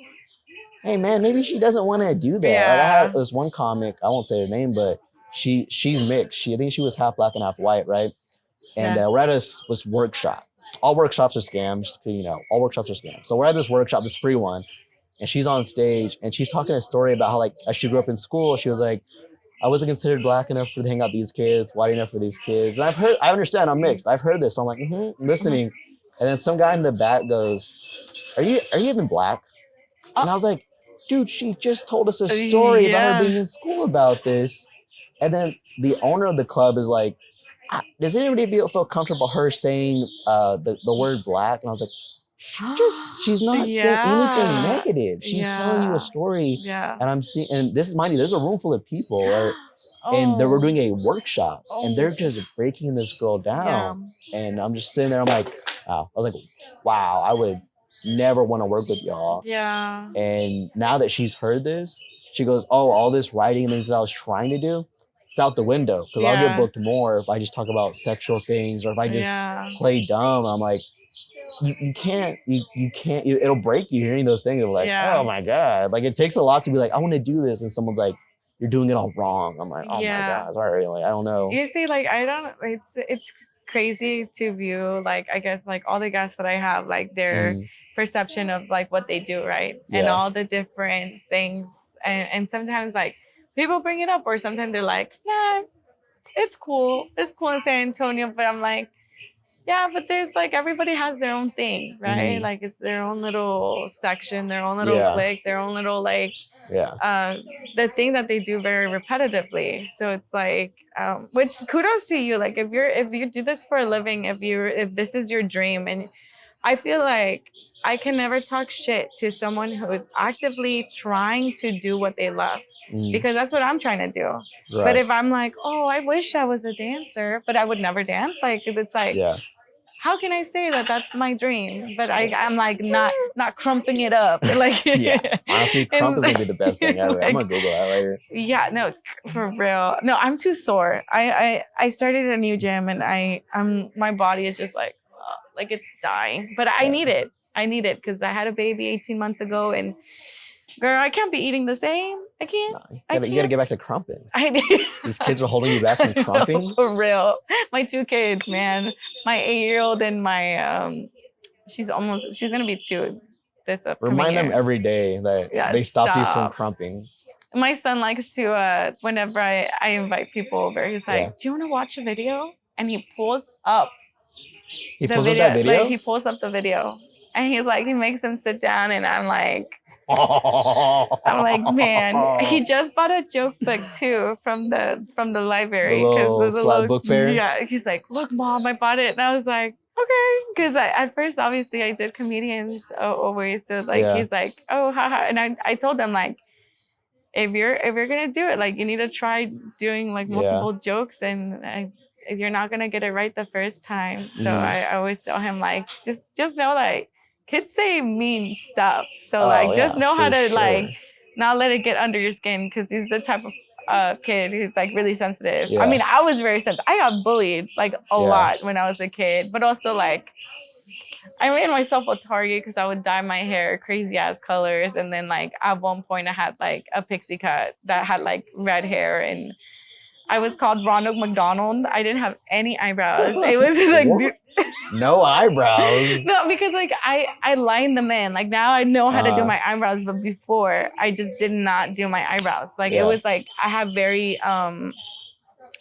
hey man, maybe she doesn't want to do that. Like I had this one comic, I won't say her name, but she's mixed. I think she was half black and half white, right? And we're at this workshop. All workshops are scams, all workshops are scams. So we're at this workshop, this free one, and she's on stage and she's talking a story about how like as she grew up in school, she was like, I wasn't considered black enough to hang out with these kids, white enough for these kids. And I understand, I'm mixed. I've heard this. So I'm like, listening. And then some guy in the back goes, are you even black? And I was like, dude, she just told us a story about her being in school about this. And then the owner of the club is like, does anybody feel comfortable her saying the word black? And I was like, she's not saying anything negative. She's telling you a story. And I'm seeing, and this is, mind you, there's a room full of people, right? And we're doing a workshop and they're just breaking this girl down. And I'm just sitting there, I'm like, wow. I was like, wow, I would never want to work with y'all. Yeah. And now that she's heard this, she goes, oh, all this writing and things that I was trying to do, it's out the window. Because I'll get booked more if I just talk about sexual things or if I just play dumb. I'm like, you can't, it'll break you hearing those things. I'm like, oh my God. Like it takes a lot to be like, I want to do this. And someone's like, you're doing it all wrong. I'm like, oh my God, sorry. Like, I don't know. You see, like, it's crazy to view, like, I guess, like all the guests that I have, like their perception of like what they do, right? And all the different things. And sometimes like people bring it up or sometimes they're like, nah, it's cool. It's cool in San Antonio. But I'm like, yeah, but there's like, everybody has their own thing, right? Like it's their own little section, their own little clique, their own little like, the thing that they do very repetitively. So it's like, which kudos to you. Like if you do this for a living, if this is your dream, and I feel like I can never talk shit to someone who is actively trying to do what they love, because that's what I'm trying to do. Right. But if I'm like, oh, I wish I was a dancer, but I would never dance. Like it's like, how can I say that that's my dream? But I'm like not crumping it up. Like honestly, crump is gonna be the best thing ever. Like, I'm gonna Google that later. Yeah, no, for real. No, I'm too sore. I started a new gym and my body is just like it's dying. But I need it. I need it because I had a baby 18 months ago and girl, I can't be eating the same. I can't. No, you gotta get back to crumping. These kids are holding you back from crumping. No, for real. My two kids, man. My 8-year-old and my she's gonna be 2 this upcoming Remind year. them every day that they stopped you from crumping. My son likes to whenever I invite people over, he's like, do you want to watch a video? And he pulls up. He pulls up that video? Like he pulls up the video. And he's like, he makes them sit down and I'm like, man, he just bought a joke book too from the library. The little book fair? Yeah, he's like, look, Mom, I bought it. And I was like, okay. Because at first, obviously, I did comedians always. So like, he's like, oh, haha. And I told them like, if you're gonna do it, like you need to try doing like multiple jokes. And you're not gonna get it right the first time. So I always tell him like, just know that kids say mean stuff. So like, just know how to like not let it get under your skin, because he's the type of kid who's like really sensitive. I mean, I was very sensitive. I got bullied like a lot when I was a kid, but also like I made myself a target because I would dye my hair crazy ass colors, and then like at one point I had like a pixie cut that had like red hair, and I was called Ronald McDonald. I didn't have any eyebrows. It was like, dude. No eyebrows. No, because like I line them in. Like now I know how to do my eyebrows, but before I just did not do my eyebrows. Like it was like I have very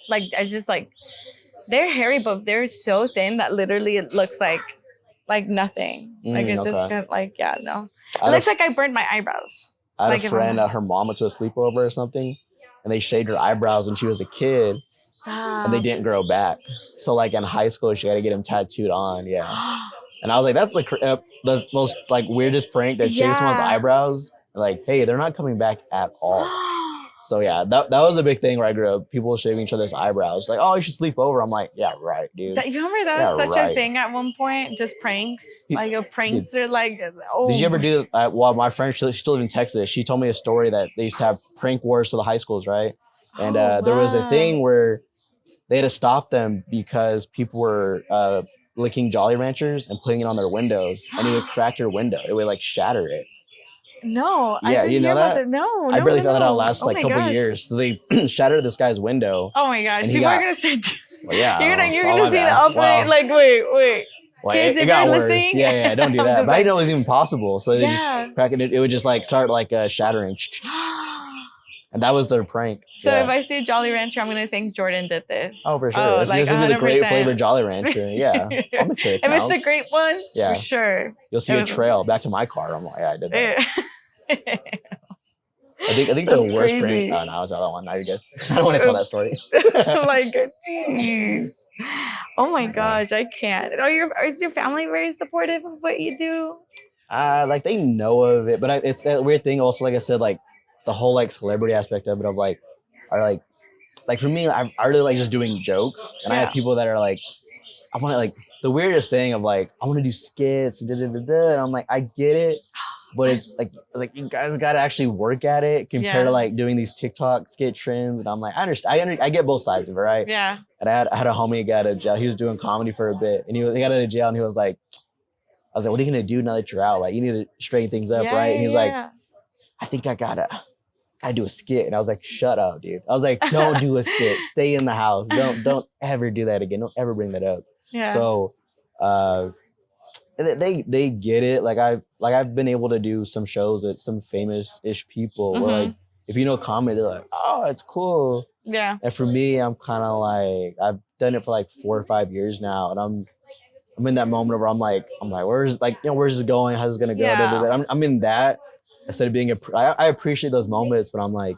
like I just like they're hairy, but they're so thin that literally it looks like nothing. Like it's just kind of like no. It looks like I burned my eyebrows. I had like a friend, her mom went to a sleepover or something, and they shaved her eyebrows when she was a kid. Stop. And they didn't grow back. So like in high school, she had to get them tattooed on. Yeah. And I was like, that's like the most like weirdest prank, that shave someone's eyebrows. Like, hey, they're not coming back at all. So yeah, that was a big thing where I grew up. People shaving each other's eyebrows. Like, oh, you should sleep over. I'm like, yeah, right, dude. You remember that was such a thing at one point? Just pranks? Like a prankster, like, oh. Did you ever do, well, my friend, she still lives in Texas. She told me a story that they used to have prank wars for the high schools, right? And there was a thing where they had to stop them because people were licking Jolly Ranchers and putting it on their windows, and it would crack your window. It would like shatter it. No, yeah, you know that? No, I barely found that out last like couple years. So they shattered this guy's window. Oh my gosh, people are gonna start. Well, yeah, you're gonna see the upgrade. Like, wait. Well, it got worse. Yeah, don't do that. But I didn't know it was even possible. So they just crack it. It would just like start like shattering. And that was their prank. So if I see Jolly Rancher, I'm gonna think Jordan did this. Oh, for sure. It's like gonna be the great flavored Jolly Rancher. Yeah, I'm gonna check. If it's a great one, for sure. You'll see a trail back to my car. I'm like, yeah, I did that. I think the worst prank. Oh no, it was the other one. Now you're good. I don't want to tell that story. Like, jeez. Oh my gosh, I can't. Is your family very supportive of what you do? Like they know of it, but it's that weird thing. Also, like I said, like the whole like celebrity aspect of it, of like, are like for me, I really like just doing jokes, and I have people that are like, I want to like the weirdest thing of like, I want to do skits, and I'm like, I get it. But it's like you guys got to actually work at it compared to like doing these TikTok skit trends. And I'm like, I understand. I get both sides of it, right? Yeah. And I had a homie who got out of jail. He was doing comedy for a bit, and he got out of jail, and he was like, I was like, what are you gonna do now that you're out? Like, you need to straighten things up, right? And he's like, I think I gotta do a skit. And I was like, shut up, dude. I was like, don't do a skit. Stay in the house. Don't ever do that again. Don't ever bring that up. Yeah. So, they get it. Like I've been able to do some shows with some famous-ish people where like if you know comedy, they're like, oh, it's cool. Yeah. And for me, I'm kind of like, I've done it for like 4 or 5 years now, and I'm in that moment where I'm like, where's this going? How's this gonna go? Yeah. I'm in that instead of being I appreciate those moments, but I'm like,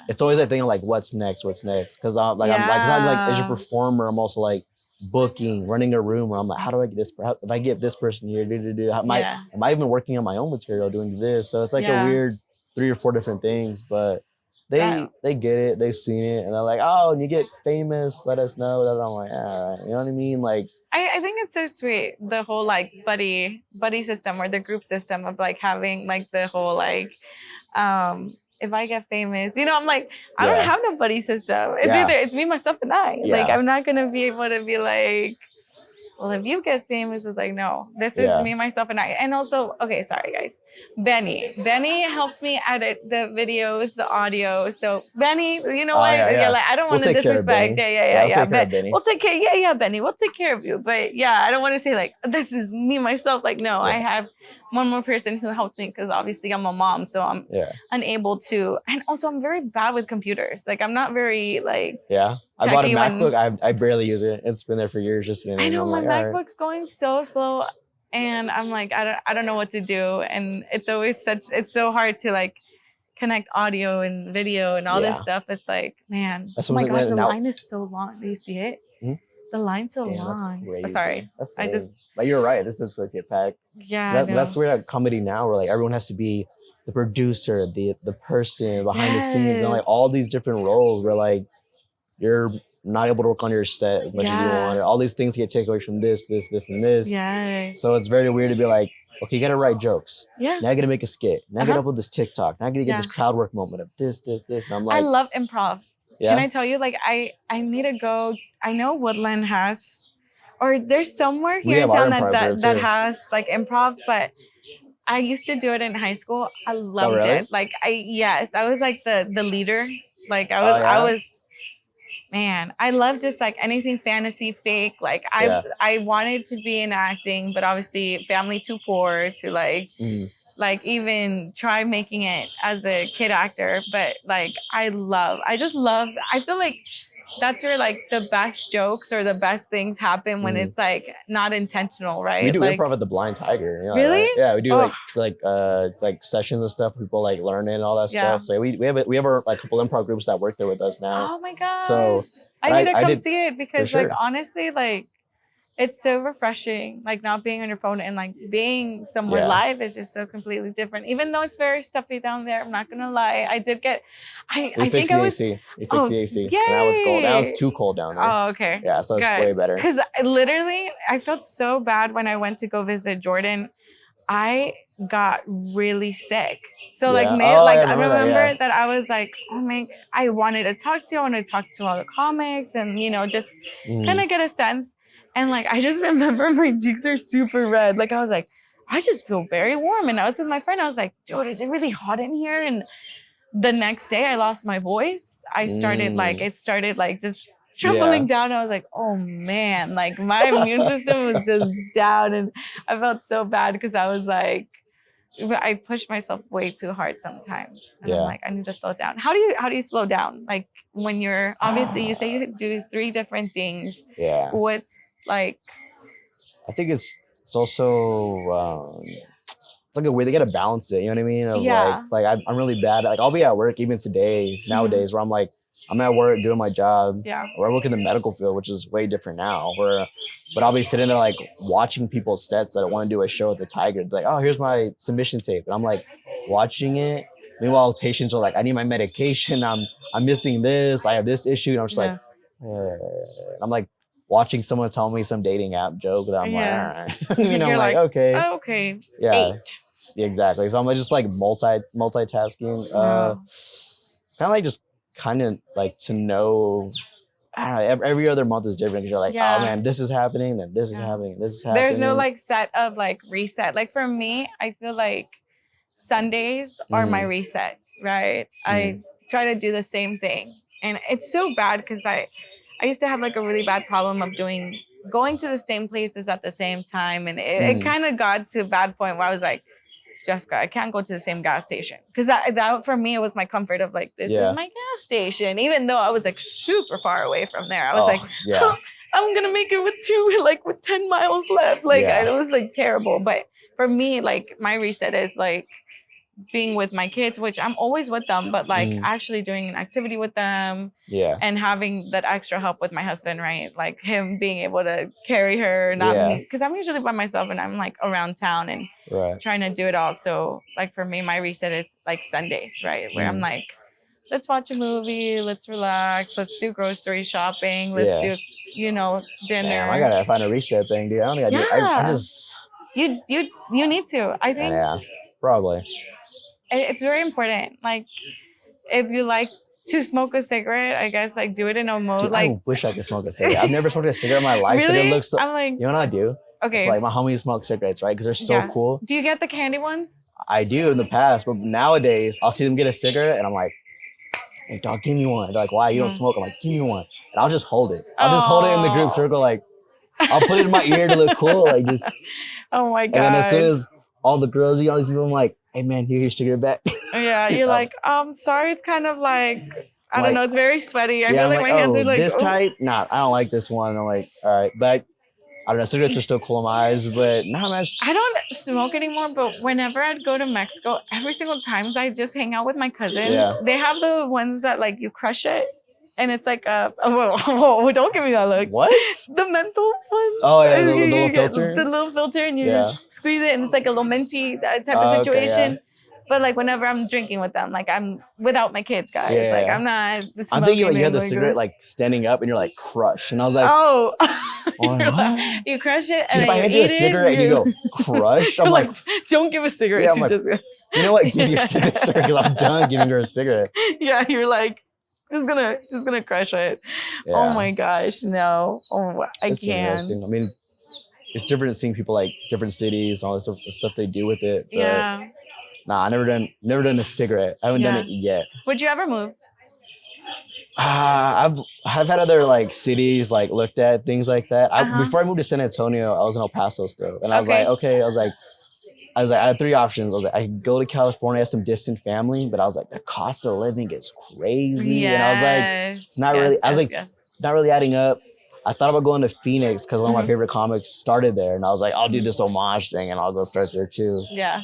it's always that thing of like, what's next? Because I'm like as a performer, I'm also like booking, running a room where I'm like, how do I get this? If I get this person here, am I even working on my own material doing this? So it's like a weird 3 or 4 different things, but they get it, they've seen it, and they're like, oh, when you get famous, let us know. And I'm like, all right, you know what I mean? Like, I think it's so sweet, the whole like buddy system or the group system of like having like the whole like if I get famous, I'm like, I don't have no buddy system. It's either it's me, myself, and I. Yeah. Like, I'm not gonna be able to be like, well, if you get famous, it's like, no, this is me, myself, and I. And also, okay, sorry guys, Benny helps me edit the videos, the audio. So Benny, you know what? Yeah, like I don't want to disrespect. Benny. We'll take care. Benny, we'll take care of you. But yeah, I don't want to say like this is me, myself. Like, no, I have one more person who helps me because obviously I'm a mom, so I'm unable to. And also, I'm very bad with computers. Like, I'm not very like. Yeah. I bought a MacBook. I barely use it. It's been there for years, just sitting there. I know my MacBook's going so slow, and I'm like, I don't know what to do, and it's always it's so hard to like connect audio and video and all this stuff. It's like, man, oh my gosh, the line is so long. Do you see it? Mm-hmm. The line's so long. Oh, sorry, But you're right. This is going to get packed. Yeah, that's where like comedy now, where like everyone has to be the producer, the person behind the scenes, and like all these different roles. Where like you're not able to work on your set as much as you want. All these things get taken away from this, and this. Yes. So it's very weird to be like, okay, you gotta write jokes. Yeah. Now you gotta make a skit. Now you gotta upload this TikTok. Now you gotta get this crowd work moment of this. And I'm like, I love improv. Yeah. Can I tell you, like, I need to go. I know Woodland has, or there's somewhere here in town that has like improv, but I used to do it in high school. I loved it. Like I was like the leader. Like I was, man, I love just like anything fantasy fake. Like I wanted to be in acting, but obviously family too poor to like even try making it as a kid actor. But like I just love, I feel like that's where like the best jokes or the best things happen when it's like not intentional, right? We do like, improv at the Blind Tiger. You know, really? Right? Yeah, we do like sessions and stuff. People like learning and all that stuff. So we have our like couple improv groups that work there with us now. Oh my gosh! So I need to come see it because like honestly, like it's so refreshing. Like not being on your phone and like being somewhere live is just so completely different. Even though it's very stuffy down there, I'm not gonna lie. I did get. I think I was. We fixed the AC. Yay! Now it's cold. Now it's too cold down there. Oh, okay. Yeah, so it's way better. Because literally, I felt so bad when I went to go visit Jordan. I got really sick. So like, I remember that I was like, oh man, I wanted to talk to you. I wanted to talk to all the comics and just kind of get a sense. And like, I just remember my cheeks are super red. Like I was like, I just feel very warm. And I was with my friend. I was like, dude, is it really hot in here? And the next day I lost my voice. I started it started just trembling down. I was like, oh man, like my immune system was just down. And I felt so bad because I was like, I push myself way too hard sometimes. And I'm like, I need to slow down. How do you slow down? Like when you're, obviously you say you do 3 different things. Yeah. What's like? I think it's also, it's like a way they got to balance it. You know what I mean? Of like I'm really bad. Like I'll be at work even today nowadays where I'm like, I'm at work doing my job. Yeah. Or I work in the medical field, which is way different now. But I'll be sitting there like watching people's sets that want to do a show at the Tiger. They're like, oh, here's my submission tape. And I'm like watching it. Meanwhile, patients are like, I need my medication. I'm missing this. I have this issue. And I'm just like, I'm like watching someone tell me some dating app joke that I'm like, all right. I'm like, okay. Oh, okay. Yeah. 8. Yeah, exactly. So I'm just like multitasking. It's kind of like just kind of like to know, I don't know, every other month is different because you're like, oh man, this is happening, then this is happening, this is happening. There's no like set of like reset. Like for me, I feel like Sundays are my reset, right? I try to do the same thing. And it's so bad because I used to have like a really bad problem of going to the same places at the same time. And it kind of got to a bad point where I was like, Jessica, I can't go to the same gas station. Because that for me, it was my comfort of like, this is my gas station. Even though I was like super far away from there. I was like, I'm going to make it with 10 miles left. Like it was like terrible. But for me, like my reset is like being with my kids, which I'm always with them, but like actually doing an activity with them and having that extra help with my husband, right? Like him being able to carry her, not me, because I'm usually by myself and I'm like around town and trying to do it all. So like for me, my reset is like Sundays, right? Where I'm like, let's watch a movie, let's relax, let's do grocery shopping, let's do, dinner. Damn, I gotta find a reset thing, dude. I don't think I do. I just you need to. I think probably. It's very important. Like, if you like to smoke a cigarette, I guess, like, do it in a mode. Dude, like, I wish I could smoke a cigarette. I've never smoked a cigarette in my life, really? But it looks so. I'm like, you know what I do? Okay. It's like my homies smoke cigarettes, right? Because they're so cool. Do you get the candy ones? I do in the past, but nowadays, I'll see them get a cigarette, and I'm like, hey, dog, give me one. They're like, why? You don't smoke? I'm like, give me one. And I'll just hold it. I'll just hold it in the group circle, like, I'll put it in my ear to look cool, like, just. Oh, my God. And then as soon as all the girls, all these people, I'm like, hey man, here's your cigarette back. Yeah, you're like, sorry, it's kind of like, I don't know, it's very sweaty. I feel like my hands are like, this type? Nah, I don't like this one. I'm like, all right, but I don't know, cigarettes are still cool in my eyes, but nah, man. I don't smoke anymore, but whenever I'd go to Mexico, every single time I just hang out with my cousins. They have the ones that like you crush it. And it's like don't give me that look. What? The menthol ones. Oh yeah, the little filter. The little filter, and you just squeeze it, and it's like a little minty type of situation. But like whenever I'm drinking with them, like I'm without my kids, guys. Yeah. Like I'm not. I'm thinking like you had the cigarette like standing up and you're like crush, and I was like, oh, what? You crush it. Dude, And if I hand you a cigarette and you go crush, I'm like, don't give a cigarette. Yeah, to like, Jessica. You know what? Give your cigarette because I'm done giving her a cigarette. Yeah, you're like just gonna crush it. Yeah. Oh my gosh, no. Oh, I can't. Interesting. I mean, it's different seeing people like different cities and all this stuff they do with it. But yeah. Nah, I never done a cigarette. I haven't done it yet. Would you ever move? I've had other like cities like looked at things like that. Before I moved to San Antonio, I was in El Paso still, and I was like, okay, I was like, I had three options. I was like, I could go to California, have some distant family, but I was like, the cost of living is crazy, and I was like, it's not really. I was like, not really adding up. I thought about going to Phoenix because one of my favorite comics started there, and I was like, I'll do this homage thing, and I'll go start there too. Yeah.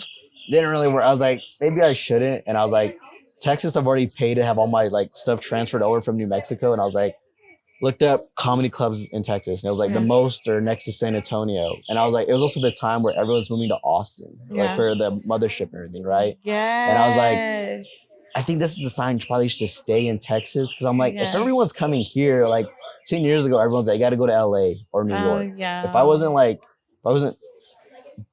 Didn't really work. I was like, maybe I shouldn't. And I was like, Texas, I've already paid to have all my like stuff transferred over from New Mexico. And I was like, looked up comedy clubs in Texas. And it was like the most are next to San Antonio. And I was like, it was also the time where everyone's moving to Austin, like for the mothership and everything, right? Yeah. And I was like, I think this is a sign you probably should stay in Texas. Cause I'm like, if everyone's coming here, like 10 years ago, everyone's like, you gotta go to LA or New York. Yeah. If I wasn't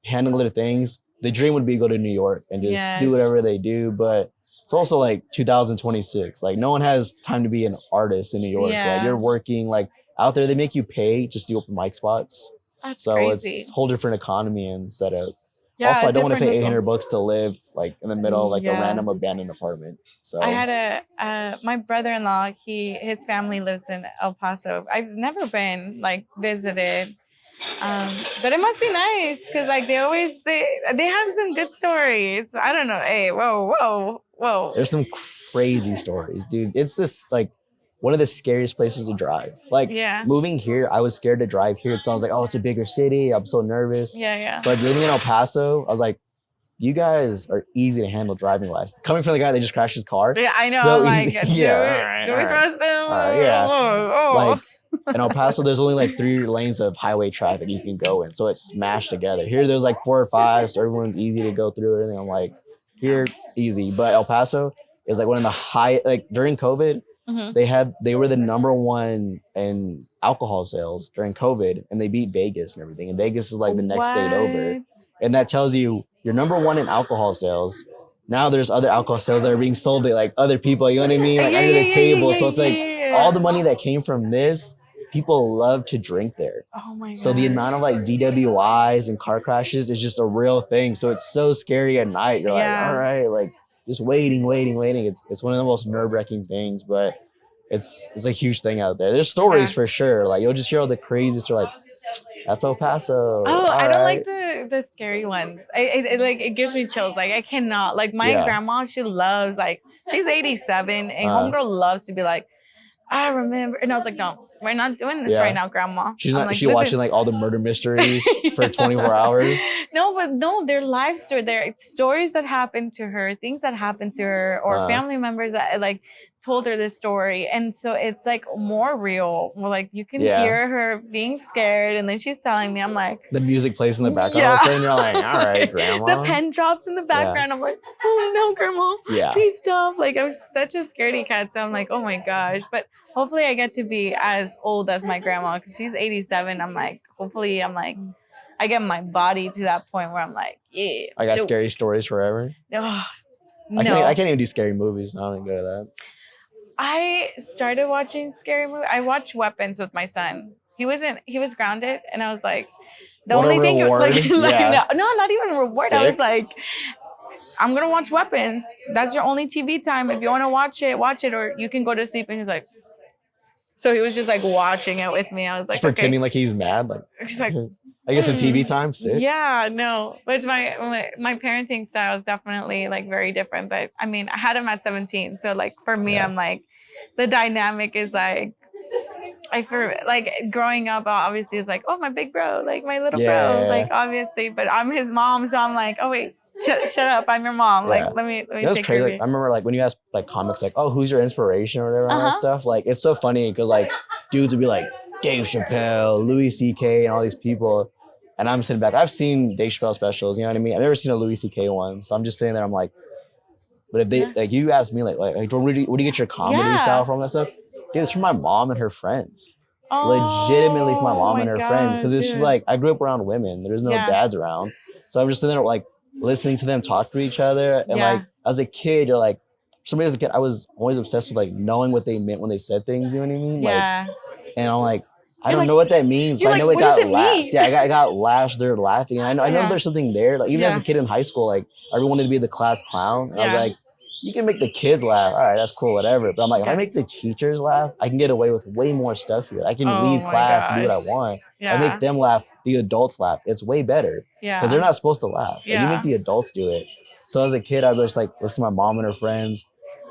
handling other things, the dream would be go to New York and just do whatever they do. But it's also like 2026. Like no one has time to be an artist in New York. Yeah. Like you're working like out there. They make you pay just to open mic spots. That's crazy. It's a whole different economy and setup. Yeah, also, I don't want to pay $800 to live like in the middle of like a random abandoned apartment. So I had my brother-in-law. His family lives in El Paso. I've never been like visited. But it must be nice because like they have some good stories. I don't know. Hey, whoa. There's some crazy stories, dude. It's just like one of the scariest places to drive. Like moving here, I was scared to drive here because I was like, oh, it's a bigger city. I'm so nervous. Yeah. But living in El Paso, I was like, you guys are easy to handle driving wise. Coming from the guy that just crashed his car. Yeah, I know. So like, easy. Do we trust him? Like in El Paso, there's only like 3 lanes of highway traffic you can go in. So it's smashed together. Here, there's like 4 or 5. So everyone's easy to go through everything. I'm like, here, easy. But El Paso is like one of the high, like during COVID, they were the number 1 in alcohol sales during COVID, and they beat Vegas and everything. And Vegas is like the next state over. And that tells you you're number 1 in alcohol sales. Now there's other alcohol sales that are being sold to like other people, you know what I mean? Like under the table. So it's like all the money that came from this, people love to drink there. Oh my god. So the amount of like DWIs and car crashes is just a real thing. So it's so scary at night. You're like, all right, like just waiting. It's one of the most nerve-wracking things, but it's a huge thing out there. There's stories for sure. Like you'll just hear all the craziest. You're like, that's El Paso. Oh, I don't like the scary ones. It gives me chills. Like I cannot. Like my grandma, she loves she's 87 and homegirl loves to be like, I remember, and I was like, no, we're not doing this right now, grandma. She's not. She watching like all the murder mysteries for 24 hours. No, they're live stories. They're stories that happened to her, things that happened to her, or family members that like told her this story, and so it's like more real. Well, like you can hear her being scared, and then she's telling me, I'm like, the music plays in the background, all of a sudden you're like, all right, grandma. The pen drops in the background. I'm like, oh no, grandma, please stop. Like I'm such a scaredy cat, so I'm like, oh my gosh. But hopefully I get to be as old as my grandma because she's 87. I'm like, hopefully I'm like, I get my body to that point where I'm like, yeah. I got scary stories forever. Oh, I can't even do scary movies. I don't even go to that. I started watching scary movies. I watched Weapons with my son. He was grounded, and I was like, the only thing no, not even a reward. Sick. I was like, I'm gonna watch Weapons. That's your only TV time. If you want to watch it, or you can go to sleep. And he's like, so he was just like watching it with me. I was like, just pretending like he's mad. Like he's like, I guess some TV time. Sick. Yeah, no. Which my parenting style is definitely like very different. But I mean, I had him at 17, so like for me, I'm like, the dynamic is like, growing up obviously is like, oh, my big bro, like my little bro, like obviously, but I'm his mom, so I'm like, oh wait, shut up, I'm your mom. Like let me take care of you. I remember like when you ask like comics like, oh, who's your inspiration or whatever and that stuff, like it's so funny because like dudes would be like Dave Chappelle, Louis C.K. and all these people, and I'm sitting back. I've seen Dave Chappelle specials, you know what I mean? I've never seen a Louis C.K. one, so I'm just sitting there, I'm like, But if they like you ask me like where do you get your comedy style from, that stuff? Dude, it's from my mom and her friends. Legitimately from my mom and her friends, because it's just like I grew up around women. There's no dads around, so I'm just sitting there like listening to them talk to each other. And like as a kid, you're like, somebody as a kid, I was always obsessed with like knowing what they meant when they said things. You know what I mean? Like, and I'm like, I don't know what that means, but I know it got laughs. Yeah, I got laughs. They're laughing. And I know there's something there. Like even as a kid in high school, like everyone wanted to be the class clown, and I was like, you can make the kids laugh. All right, that's cool, whatever. But I'm like, if I make the teachers laugh, I can get away with way more stuff here. I can lead class and do what I want. I make them laugh, the adults laugh. It's way better. Because they're not supposed to laugh. Like, you make the adults do it. So as a kid, I was just like, listen to my mom and her friends,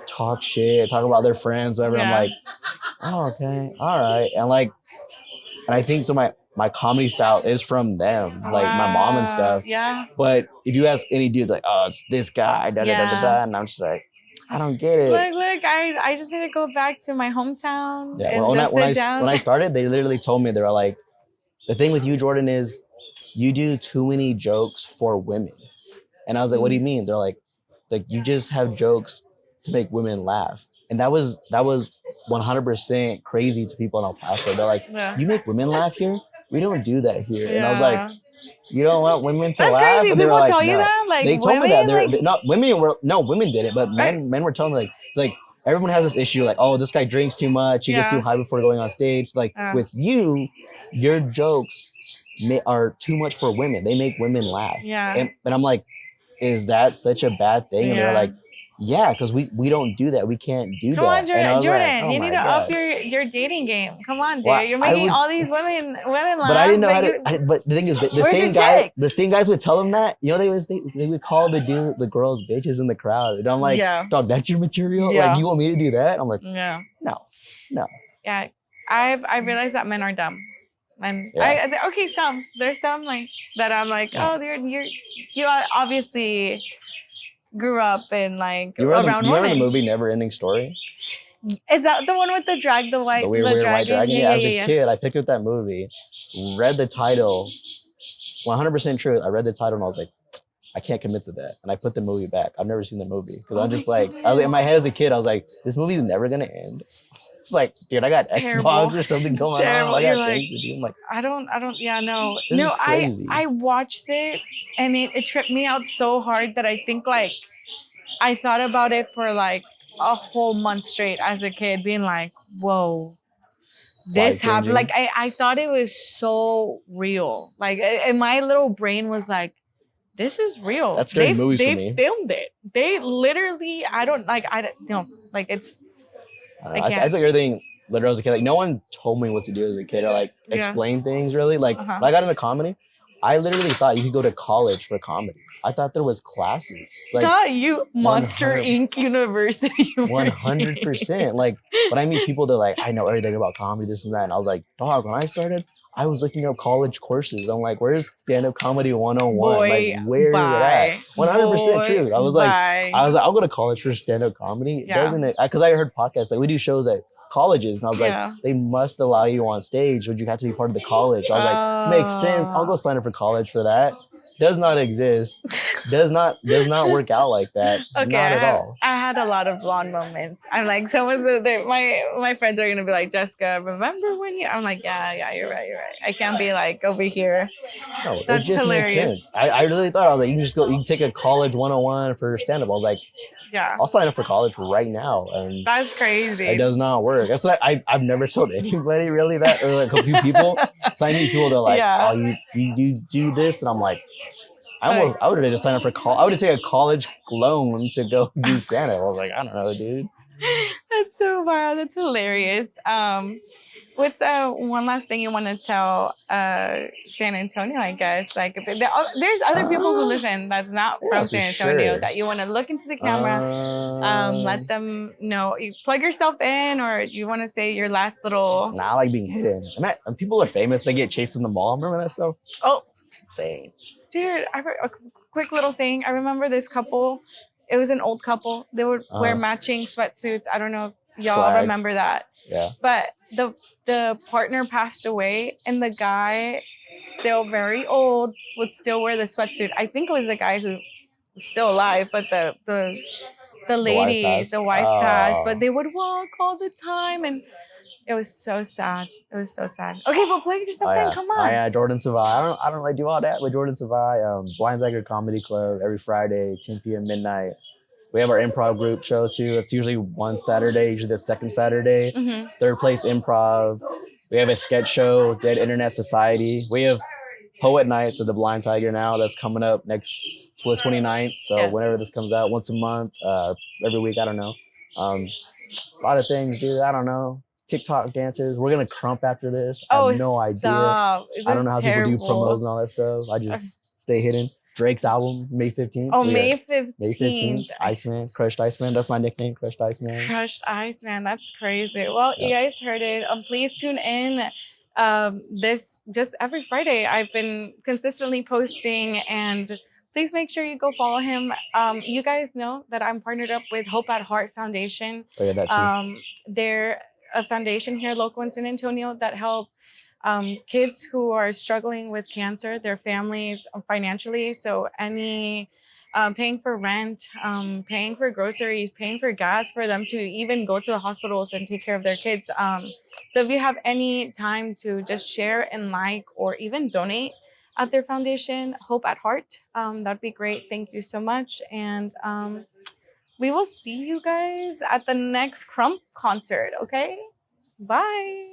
talk shit, talk about their friends, whatever. I'm like, oh, okay, all right. And I think so my comedy style is from them, like my mom and stuff. Yeah. But if you ask any dude, like, oh, it's this guy, da da da da da, and I'm just like, I don't get it. Look, I just need to go back to my hometown and when I started, they literally told me, they were like, the thing with you, Jordan, is you do too many jokes for women. And I was like, what do you mean? They're like you just have jokes to make women laugh. And that was 100% crazy to people in El Paso. They're like, you make women laugh here? We don't do that here. And I was like, you don't want women to laugh? Crazy. And they people were like, tell you that? Like, they told me that. Women did it, but men were telling me like everyone has this issue, like, oh, this guy drinks too much, he gets too high before going on stage. Like with you, your jokes are too much for women. They make women laugh. And I'm like, is that such a bad thing? And they're like, yeah, because we don't do that. We can't do that. Come on, Jordan, like, oh, you need to up your dating game. Come on, dude. Well, you're making all these women laugh. But I didn't know how to. But the thing is, the same guys would tell them that. You know, they would call the girls bitches in the crowd. And I'm like, dog, that's your material. Like, you want me to do that? I'm like, no. Yeah, I realized that men are dumb. And there's some like that I'm like, oh, you obviously grew up in like around women. You remember the movie Never Ending Story? Is that the one with the weird white dragon? Yeah, as a kid, I picked up that movie, read the title, 100% true. I read the title and I was like, I can't commit to that. And I put the movie back. I've never seen the movie because I'm just like, I was like, in my head as a kid, I was like, this movie's never gonna end. It's like, dude, I got Xbox or something going on. I got things to do. I'm like, I don't. This is crazy. I watched it and it tripped me out so hard that I think like I thought about it for like a whole month straight as a kid, being like, whoa, this happened. Like I thought it was so real. Like, and my little brain was like, this is real. That's scary movies for me. They filmed it. They literally, it's. I took everything literally as a kid. Like, no one told me what to do as a kid or like explain things really. Like when I got into comedy, I literally thought you could go to college for comedy. I thought there was classes. Like, not you, Monster Inc. University. 100%. Like, when I meet people, they're like, I know everything about comedy, this and that. And I was like, dog, when I started, I was looking up college courses. I'm like, where's stand-up comedy 101? Like, where is it at? 100% true. I was like, I'll go to college for stand-up comedy. Doesn't it? Because I heard podcasts, like we do shows at colleges, and I was like, they must allow you on stage, but you have to be part of the college. I was like, makes sense. I'll go sign up for college for that. Does not exist. Does not work out like that. Okay, not at all. I had a lot of blonde moments. I'm like, some of my friends are gonna be like, Jessica, remember when you? I'm like, yeah, you're right. I can't be like over here. No, that's it just hilarious. Makes sense. I really thought, I was like, you can take a college 101 for stand-up. I was like, I'll sign up for college right now. And that's crazy. It does not work. That's what I've never told anybody really that, or like a few people. So I meet people that are like, oh, you do this, and I'm like, I would have just signed up for I would have taken a college loan to go do stand-up. I was like, I don't know, dude. That's so wild. That's hilarious. What's one last thing you want to tell San Antonio, I guess? Like, there's other people who listen that's not from San Antonio that you want to look into the camera, let them know. You plug yourself in, or you want to say your last little... Nah, I like being hidden. And people are famous. They get chased in the mall. Remember that stuff? Oh. It's insane. Dude, a quick little thing. I remember this couple. It was an old couple. They would wear matching sweatsuits. I don't know if y'all remember that. Yeah. But the partner passed away, and the guy, still very old, would still wear the sweatsuit. I think it was the guy who was still alive, but the the wife passed, but they would walk all the time, and it was so sad. It was so sad. Okay, but plug yourself in. Come on. Oh yeah, Jordan Savai. I don't really do all that, but Jordan Savai, Blind Tiger Comedy Club every Friday, 10 p.m. midnight. We have our improv group show too. It's usually one Saturday, usually the second Saturday. Third Place Improv. We have a sketch show, Dead Internet Society. We have Poet Nights at the Blind Tiger now. That's coming up next to the 29th. So whenever this comes out, once a month, every week, I don't know. A lot of things, dude. I don't know. TikTok dances. We're gonna crump after this. I have no idea. I don't know how people do promos and all that stuff. I just stay hidden. Drake's album, May 15th. Oh, May 15th. May 15th. Iceman, Crushed Iceman. That's my nickname, Crushed Iceman. Crushed Iceman. That's crazy. Well, you guys heard it. Please tune in. This just every Friday. I've been consistently posting, and please make sure you go follow him. You guys know that I'm partnered up with Hope at Heart Foundation. Oh yeah, that too. They're a foundation here local in San Antonio that help kids who are struggling with cancer, their families financially. So any paying for rent, paying for groceries, paying for gas for them to even go to the hospitals and take care of their kids. So if you have any time to just share and like or even donate at their foundation, Hope at Heart, that'd be great. Thank you so much. And we will see you guys at the next Krump concert, okay? Bye.